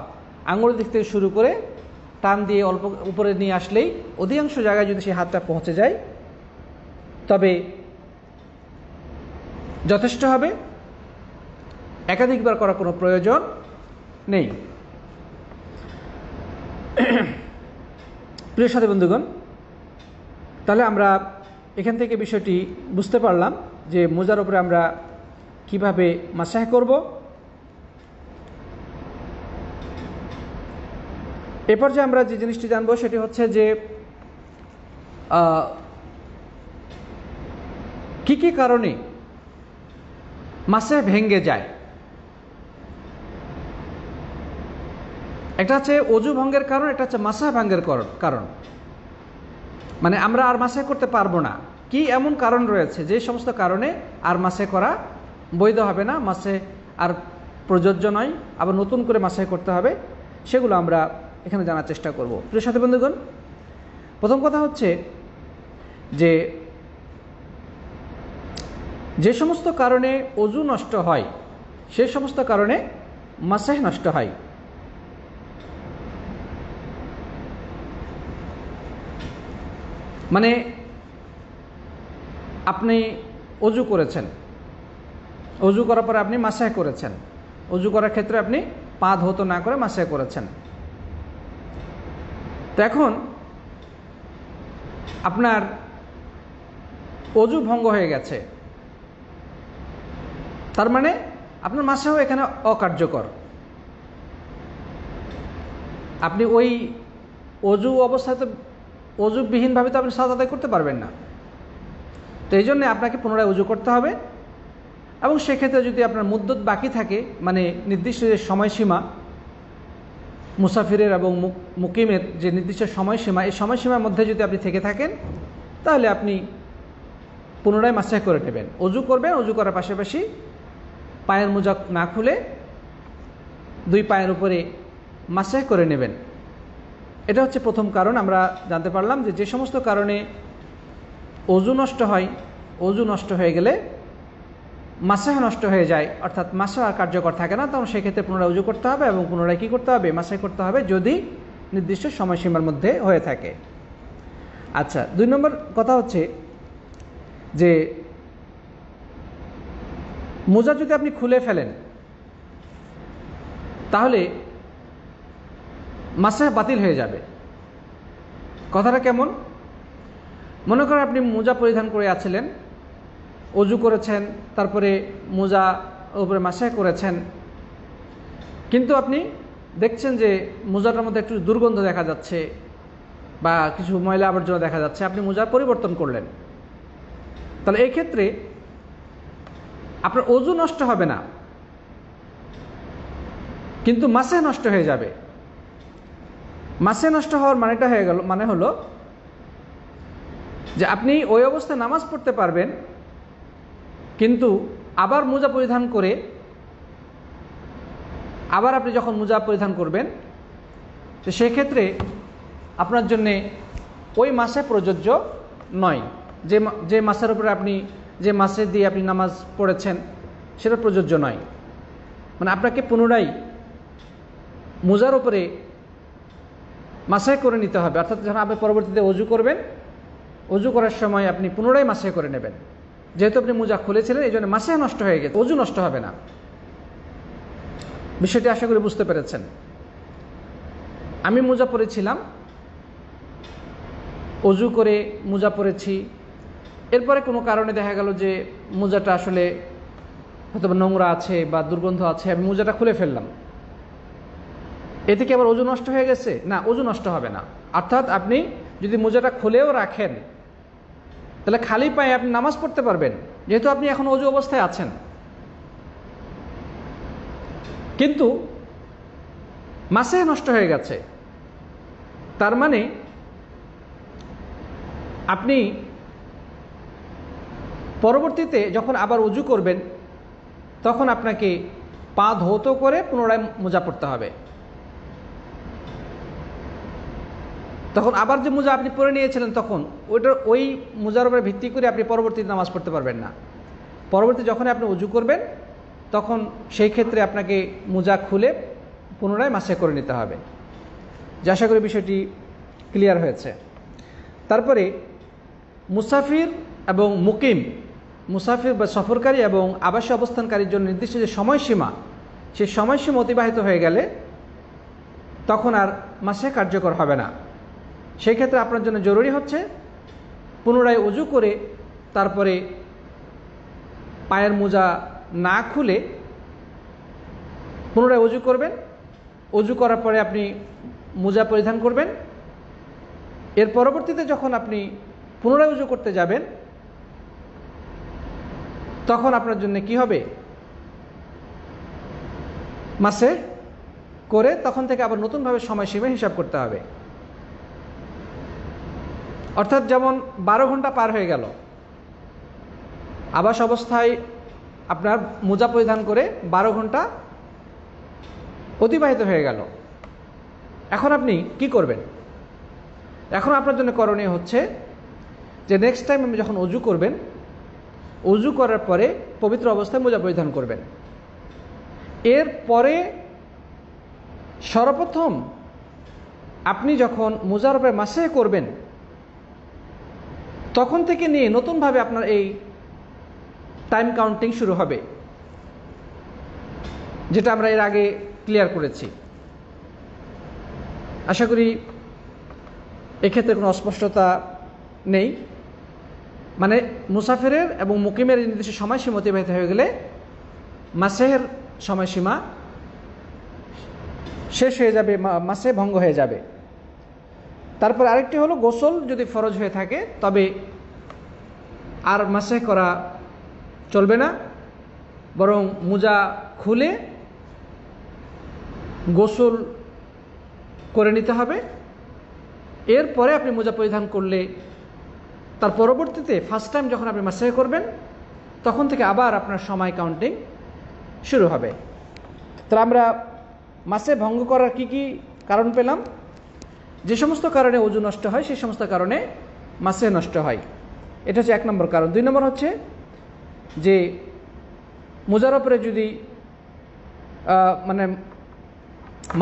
আঙুলের দিক থেকে শুরু করে টান দিয়ে অল্প উপরে নিয়ে আসলেই অধিকাংশ জায়গায় যদি সেই হাতটা পৌঁছে যায় তবে যথেষ্ট হবে। একাধিকবার করার কোনো প্রয়োজন নেই। প্রিয় সাথী বন্ধুগণ, তাহলে আমরা এখান থেকে বিষয়টি বুঝতে পারলাম যে মোজার উপরে আমরা কিভাবে মাসাহ করব। এরপর যে আমরা যে জিনিসটি জানবো সেটি হচ্ছে যে কি কি কারণে মাসাহ ভেঙে যায়। একটা হচ্ছে অজু ভঙ্গের কারণ, একটা হচ্ছে মাসাহ ভঙ্গের কারণ। মানে আমরা আর মাসাহ করতে পারবো না, কি এমন কারণ রয়েছে যে সমস্ত কারণে আর মাসাহ করা বৈধ হবে না, মাসাহ আর প্রযোজ্য নয়, আবার নতুন করে মাসাহ করতে হবে, সেগুলো আমরা এখানে জানার চেষ্টা করব। প্রিয় সাথী বন্ধুগণ, প্রথম কথা হচ্ছে যে যে সমস্ত কারণে অজু নষ্ট হয় সেই সমস্ত কারণে মাসেহ নষ্ট হয়। মানে আপনি অজু করেছেন, অজু করার পরে আপনি মাসেহ করেছেন, অজু করার ক্ষেত্রে আপনি পা ধৌত না করে মাসেহ করেছেন। তো এখন আপনার অজু ভঙ্গ হয়ে গেছে, তার মানে আপনার মাসেহ এখানে অকার্যকর। আপনি ওই অজু অবস্থায় তো অজুবিহীনভাবে তো আপনি সালাত আদায় করতে পারবেন না। তো এই জন্যে আপনাকে পুনরায় অজু করতে হবে, এবং সেক্ষেত্রে যদি আপনার মুদ্দত বাকি থাকে, মানে নির্দিষ্ট যে সময়সীমা মুসাফিরের এবং মুকিমের যে নির্দিষ্ট সময়সীমা, এই সময়সীমার মধ্যে যদি আপনি থেকে থাকেন তাহলে আপনি পুনরায় মাসেহ করে নেবেন, অজু করবেন। অজু করার পাশাপাশি পায়ের মোজা না খুলে দুই পায়ের উপরে মাসেহ করে নেবেন। এটা হচ্ছে প্রথম কারণ। আমরা জানতে পারলাম যে যে সমস্ত কারণে অজু নষ্ট হয়, অজু নষ্ট হয়ে গেলে মাসেহ নষ্ট হয়ে যায়, অর্থাৎ মাসেহ আর কার্যকর থাকে না, তখন সেক্ষেত্রে পুনরায় উজু করতে হবে এবং পুনরায় কী করতে হবে? মাসেহ করতে হবে, যদি নির্দিষ্ট সময়সীমার মধ্যে হয়ে থাকে। আচ্ছা, 2 নম্বর কথা হচ্ছে যে মোজা যদি আপনি খুলে ফেলেন তাহলে মাসেহ বাতিল হয়ে যাবে। কথাটা কেমন? মনে করেন আপনি মোজা পরিধান করে আছিলেন, অজু করেছেন, তারপরে মোজা উপরে মাসেহ করেছেন, কিন্তু আপনি দেখছেন যে মোজাটার মধ্যে একটু দুর্গন্ধ দেখা যাচ্ছে বা কিছু ময়লা আবর্জনা দেখা যাচ্ছে, আপনি মোজা পরিবর্তন করলেন। তাহলে এই ক্ষেত্রে আপনার অজু নষ্ট হবে না, কিন্তু মাসেহ নষ্ট হয়ে যাবে। মাসেহ নষ্ট হওয়ার মানেটা হয়ে গেল, মানে হলো যে আপনি ওই অবস্থায় নামাজ পড়তে পারবেন, কিন্তু আবার মোজা পরিধান করে আবার আপনি যখন মোজা পরিধান করবেন, তো সেক্ষেত্রে আপনার জন্যে ওই মাসে প্রযোজ্য নয়। যে মাসের উপরে আপনি, যে মাসে দিয়ে আপনি নামাজ পড়েছেন সেটা প্রযোজ্য নয়। মানে আপনাকে পুনরায় মোজার উপরে মাসেহ করে নিতে হবে, অর্থাৎ যখন আপনি পরবর্তীতে অজু করবেন, অজু করার সময় আপনি পুনরায় মাসেহ করে নেবেন। যেহেতু আপনি মোজা খুলেছিলেন, এই জন্য মাসেহ নষ্ট হয়ে গেছে, অজু নষ্ট হবে না। বিষয়টি আশা করি বুঝতে পেরেছেন। আমি মোজা পরেছিলাম, অজু করে মোজা পরেছি, এরপরে কোনো কারণে দেখা গেল যে মোজাটা আসলে হয়তো নোংরা আছে বা দুর্গন্ধ আছে, আমি মোজাটা খুলে ফেললাম, এতে কি আবার অজু নষ্ট হয়ে গেছে? না, অজু নষ্ট হবে না। অর্থাৎ আপনি যদি মোজাটা খুলেও রাখেন তাহলে খালি পায়ে আপনি নামাজ পড়তে পারবেন, যেহেতু আপনি এখন অজু অবস্থায় আছেন। কিন্তু মাসেহ নষ্ট হয়ে গেছে, তার মানে আপনি পরবর্তীতে যখন আবার অজু করবেন তখন আপনাকে পা ধৌত করে পুনরায় মোজা পড়তে হবে। তখন আবার যে মোজা আপনি পরে নিয়েছিলেন, তখন ওই মোজার উপরে ভিত্তি করে আপনি পরবর্তীতে নামাজ পড়তে পারবেন না। পরবর্তী যখন আপনি অজু করবেন তখন সেই ক্ষেত্রে আপনাকে মোজা খুলে পুনরায় মাসেহ করে নিতে হবে। যে আশা করি বিষয়টি ক্লিয়ার হয়েছে। তারপরে মুসাফির এবং মুকিম, মুসাফির বা সফরকারী এবং আবাসে অবস্থানকারীর জন্য নির্দিষ্ট যে সময়সীমা, সেই সময়সীমা অতিবাহিত হয়ে গেলে তখন আর মাসেহ কার্যকর হবে না। সেই ক্ষেত্রে আপনার জন্য জরুরি হচ্ছে পুনরায় অজু করে তারপরে পায়ের মোজা না খুলে পুনরায় অজু করবেন। অজু করার পরে আপনি মোজা পরিধান করবেন। এর পরবর্তীতে যখন আপনি পুনরায় অজু করতে যাবেন তখন আপনার জন্য কি হবে? মাসেহ করে তখন থেকে আবার নতুনভাবে সময়সীমা হিসাব করতে হবে। অর্থাৎ যেমন 12 ঘন্টা পার হয়ে গেল, আবাস অবস্থায় আপনার মোজা পরিধান করে 12 ঘন্টা অতিবাহিত হয়ে গেল। এখন আপনি কি করবেন? এখন আপনার জন্য করণীয় হচ্ছে যে নেক্সট টাইম আপনি যখন অজু করবেন, অজু করার পরে পবিত্র অবস্থায় মোজা পরিধান করবেন। এরপরে সর্বপ্রথম আপনি যখন মোজার উপরে মাসেহ করবেন, তখন থেকে নিয়ে নতুনভাবে আপনার এই টাইম কাউন্টিং শুরু হবে, যেটা আমরা এর আগে ক্লিয়ার করেছি। আশা করি এক্ষেত্রে কোনো অস্পষ্টতা নেই। মানে মুসাফিরের এবং মুকিমের নির্দিষ্ট সময়সীমা অতিবাহিত হয়ে গেলে মাসেহের সময়সীমা শেষ হয়ে যাবে, মাসে ভঙ্গ হয়ে যাবে। তারপর আরেকটি হলো, গোসল যদি ফরজ হয়ে থাকে তবে আর মাসেহ করা চলবে না, বরং মোজা খুলে গোসল করে নিতে হবে। এরপরে আপনি মোজা পরিধান করলে তার পরবর্তীতে ফার্স্ট টাইম যখন আপনি মাসেহ করবেন, তখন থেকে আবার আপনার সময় কাউন্টিং শুরু হবে। তো আমরা মাসেহ ভঙ্গ করার কি কি কারণ পেলাম? যে সমস্ত কারণে ওযু নষ্ট হয় সেই সমস্ত কারণে মাসেহ নষ্ট হয়, এটা হচ্ছে 1 নম্বর কারণ। 2 নম্বর হচ্ছে যে মোজার উপরে যদি মানে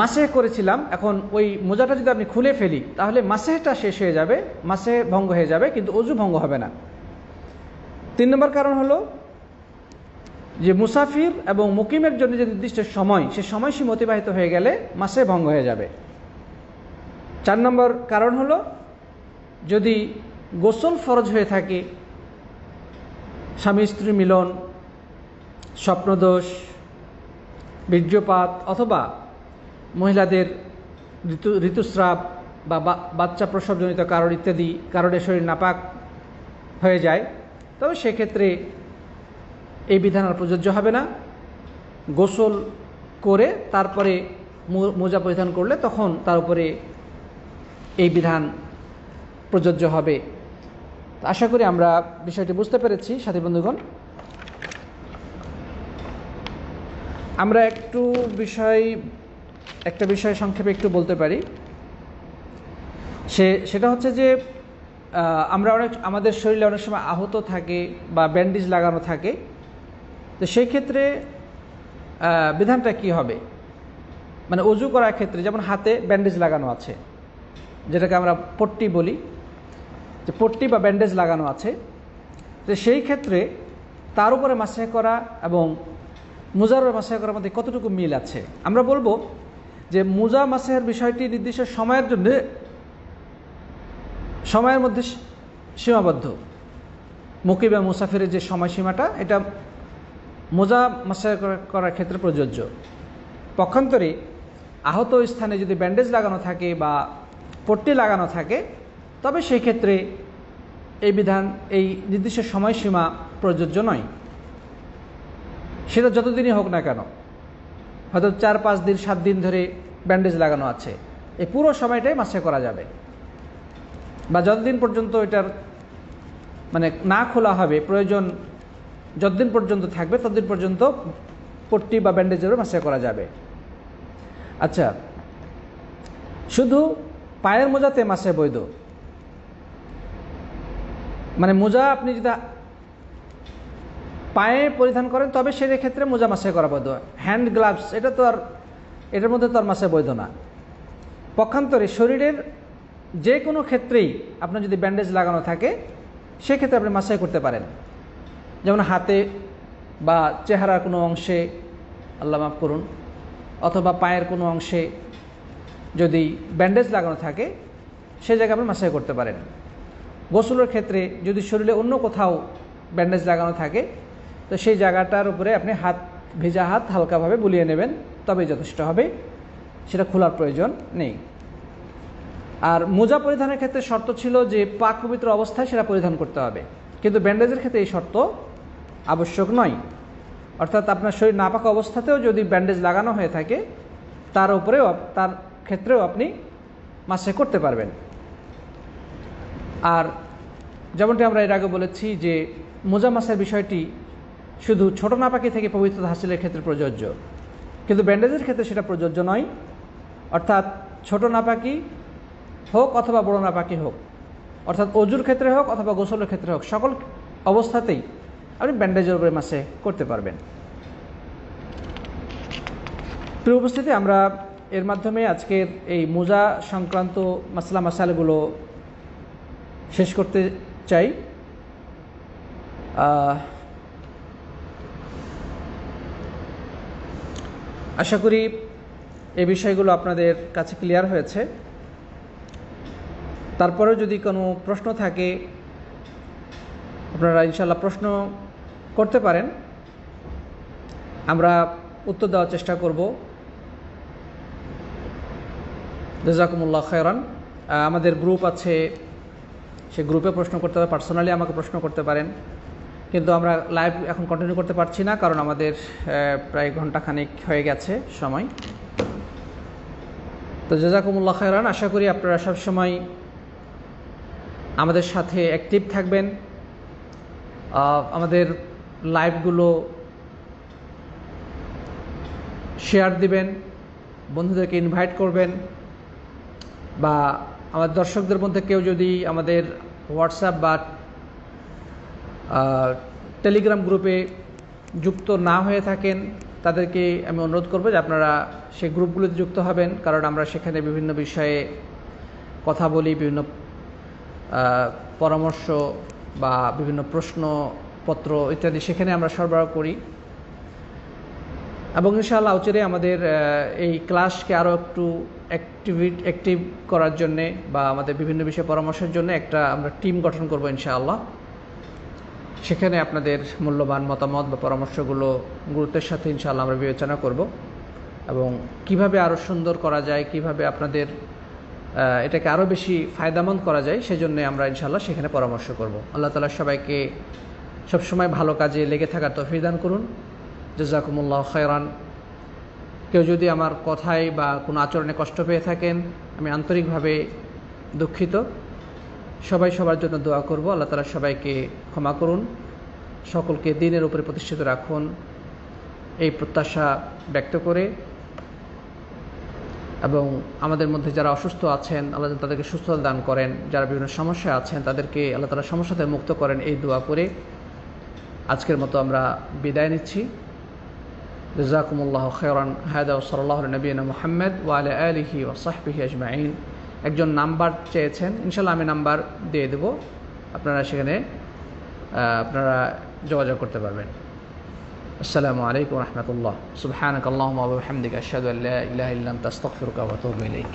মাসেহ করেছিলাম, এখন ওই মোজাটা যদি আপনি খুলে ফেলি তাহলে মাসেহটা শেষ হয়ে যাবে, মাসেহ ভঙ্গ হয়ে যাবে, কিন্তু ওযু ভঙ্গ হবে না। 3 নম্বর কারণ হলো যে মুসাফির এবং মুকিমের জন্য যে নির্দিষ্ট সময়, সে সময়সীমা অতিবাহিত হয়ে গেলে মাসেহ ভঙ্গ হয়ে যাবে। 4 নম্বর কারণ হলো যদি গোসল ফরজ হয়ে থাকে, স্বামী স্ত্রী মিলন, স্বপ্নদোষ, বীর্যপাত অথবা মহিলাদের ঋতুস্রাব বা বাচ্চা প্রসবজনিত কারণ ইত্যাদি কারণে শরীর নাপাক হয়ে যায়, তবে সেক্ষেত্রে এই বিধান আর প্রযোজ্য হবে না। গোসল করে তারপরে মোজা পরিধান করলে তখন তার উপরে এই বিধান প্রযোজ্য হবে। আশা করি আমরা বিষয়টি বুঝতে পেরেছি সাথী বন্ধুগণ। আমরা একটা বিষয় সংক্ষেপে একটু বলতে পারি, সেটা হচ্ছে যে আমাদের শরীরে অনেক সময় আহত থাকে বা ব্যান্ডেজ লাগানো থাকে, তো সেই ক্ষেত্রে বিধানটা কি হবে? মানে ওযু করার ক্ষেত্রে যেমন হাতে ব্যান্ডেজ লাগানো আছে, যেটাকে আমরা পট্টি বলি, যে পট্টি বা ব্যান্ডেজ লাগানো আছে, তো সেই ক্ষেত্রে তার উপরে মাসেহ করা এবং মোজার উপরে মাসেহ করার মধ্যে কতটুকু মিল আছে? আমরা বলবো যে মোজা মাসেহের বিষয়টি নির্দিষ্ট সময়ের জন্য সময়ের মধ্যে সীমাবদ্ধ। মুকিম এবং মুসাফিরের যে সময়সীমাটা, এটা মোজা মাসেহ করার ক্ষেত্রে প্রযোজ্য। পক্ষান্তরে আহত স্থানে যদি ব্যান্ডেজ লাগানো থাকে বা পট্টি লাগানো থাকে, তবে সেই ক্ষেত্রে এই বিধান, এই নির্দিষ্ট সময়সীমা প্রযোজ্য নয়। সেটা যতদিনই হোক না কেন, হয়তো 4, 5 দিন, 7 দিন ধরে ব্যান্ডেজ লাগানো আছে, এই পুরো সময়টাই মাসেহ করা যাবে, বা যতদিন পর্যন্ত এটার মানে না খোলা হবে, প্রয়োজন যতদিন পর্যন্ত থাকবে ততদিন পর্যন্ত পট্টি বা ব্যান্ডেজেরও মাসেহ করা যাবে। আচ্ছা, শুধু পায়ের মোজাতে মাসেহ বৈধ, মানে মোজা আপনি যদি পায়ে পরিধান করেন তবে সেই ক্ষেত্রে মোজা মাসেহ করা বৈধ। হ্যান্ড গ্লাভস এটার মধ্যে তো আর মাসেহ বৈধ না। পক্ষান্তরে শরীরের যে কোনো ক্ষেত্রেই আপনার যদি ব্যান্ডেজ লাগানো থাকে, সেক্ষেত্রে আপনি মাসেহ করতে পারেন। যেমন হাতে বা চেহারার কোনো অংশে, আল্লাহ মাফ করুন, অথবা পায়ের কোনো অংশে যদি ব্যান্ডেজ লাগানো থাকে, সেই জায়গায় আপনি মাসেহ করতে পারেন। গোসলের ক্ষেত্রে যদি শরীরে অন্য কোথাও ব্যান্ডেজ লাগানো থাকে, তো সেই জায়গাটার উপরে আপনি ভেজা হাত হালকাভাবে বুলিয়ে নেবেন, তবেই যথেষ্ট হবে, সেটা খোলার প্রয়োজন নেই। আর মোজা পরিধানের ক্ষেত্রে শর্ত ছিল যে পাক পবিত্র অবস্থায় সেটা পরিধান করতে হবে, কিন্তু ব্যান্ডেজের ক্ষেত্রে এই শর্ত আবশ্যক নয়। অর্থাৎ আপনার শরীর নাপাক অবস্থাতেও যদি ব্যান্ডেজ লাগানো হয়ে থাকে, তার ক্ষেত্রেও আপনি মাসেহ করতে পারবেন। আর যেমনটি আমরা এর আগে বলেছি যে মোজা মাসের বিষয়টি শুধু ছোট নাপাকি থেকে পবিত্রতা হাসিলের ক্ষেত্রে প্রযোজ্য, কিন্তু ব্যান্ডেজের ক্ষেত্রে সেটা প্রযোজ্য নয়। অর্থাৎ ছোট নাপাকি হোক অথবা বড় নাপাকি হোক, অর্থাৎ অজুর ক্ষেত্রে হোক অথবা গোসলের ক্ষেত্রে হোক, সকল অবস্থাতেই আপনি ব্যান্ডেজের উপরে মাসে করতে পারবেন। প্রিয় উপস্থিতি, আমরা এর মাধ্যমে আজকের এই মোজা সংক্রান্ত মাসলা মাসাইলগুলো শেষ করতে চাই। আশা করি এই বিষয়গুলো আপনাদের কাছে ক্লিয়ার হয়েছে। তারপরেও যদি কোনো প্রশ্ন থাকে আপনারা ইনশাআল্লাহ প্রশ্ন করতে পারেন, আমরা উত্তর দেওয়ার চেষ্টা করব। জাযাকুমুল্লাহ খায়রান। আমাদের গ্রুপ আছে, সে গ্রুপে প্রশ্ন করতে পারেন, পার্সোনালি আমাকে প্রশ্ন করতে পারেন, কিন্তু আমরা লাইভ এখন কন্টিনিউ করতে পারছি না, কারণ আমাদের প্রায় ঘন্টাখানেক হয়ে গেছে সময়। তো জাযাকুমুল্লাহ খায়রান। আশা করি আপনারা সবসময় আমাদের সাথে অ্যাক্টিভ থাকবেন, আমাদের লাইভগুলো শেয়ার দিবেন, বন্ধুদেরকে ইনভাইট করবেন, বা আমাদের দর্শকদের মধ্যে কেউ যদি আমাদের হোয়াটসঅ্যাপ বা টেলিগ্রাম গ্রুপে যুক্ত না হয়ে থাকেন, তাদেরকে আমি অনুরোধ করব যে আপনারা সেই গ্রুপগুলোতে যুক্ত হবেন, কারণ আমরা সেখানে বিভিন্ন বিষয়ে কথা বলি, বিভিন্ন পরামর্শ বা বিভিন্ন প্রশ্নপত্র ইত্যাদি সেখানে আমরা সরবরাহ করি। এবং ইনশাআল্লাহ অচিরে আমাদের এই ক্লাসকে আরও একটু অ্যাক্টিভ করার জন্যে বা আমাদের বিভিন্ন বিষয়ে পরামর্শের জন্য একটা আমরা টিম গঠন করব ইনশাআল্লাহ। সেখানে আপনাদের মূল্যবান মতামত বা পরামর্শগুলো গুরুত্বের সাথে ইনশাআল্লাহ আমরা বিবেচনা করব, এবং কিভাবে আরও সুন্দর করা যায়, কিভাবে আপনাদের এটাকে আরও বেশি ফায়দামন্দ করা যায়, সেজন্য আমরা ইনশাআল্লাহ সেখানে পরামর্শ করব। আল্লাহ তাআলা সবাইকে সবসময় ভালো কাজে লেগে থাকার তৌফিক দান করুন। জাযাকুমুল্লাহ খায়রান। কেউ যদি আমার কথায় বা কোনো আচরণে কষ্ট পেয়ে থাকেন, আমি আন্তরিকভাবে দুঃখিত। সবাই সবার জন্য দোয়া করব, আল্লাহ তাআলা সবাইকে ক্ষমা করুন, সকলকে দ্বীনের উপরে প্রতিষ্ঠিত রাখুন, এই প্রত্যাশা ব্যক্ত করে, এবং আমাদের মধ্যে যারা অসুস্থ আছেন আল্লাহ তাদেরকে সুস্থতা দান করেন, যারা বিভিন্ন সমস্যা আছেন তাদেরকে আল্লাহ তাআলা সমস্যা থেকে মুক্ত করেন, এই দোয়া করে আজকের মতো আমরা বিদায় নিচ্ছি। জাযাকুমুল্লাহু খায়রান। হাদা ওয়া সাল্লাল্লাহু আলা নবিয়িনা মুহাম্মদ ওয়া আলা আলিহি ওয়া সাহবিহি আজমাইন। একজন নাম্বার চেয়েছেন, ইনশাআল্লাহ আমি নাম্বার দিয়ে দেব, আপনারা সেখানে আপনারা যোগাযোগ করতে পারবেন। আসসালামু আলাইকুম ওয়া রাহমাতুল্লাহ। সুবহানাকাল্লাহুম্মা ওয়া বিহামদিকা আশহাদু আল্লা ইলাহা ইল্লা আনতা আস্তাগফিরুকা ওয়া আতুবু ইলাইক।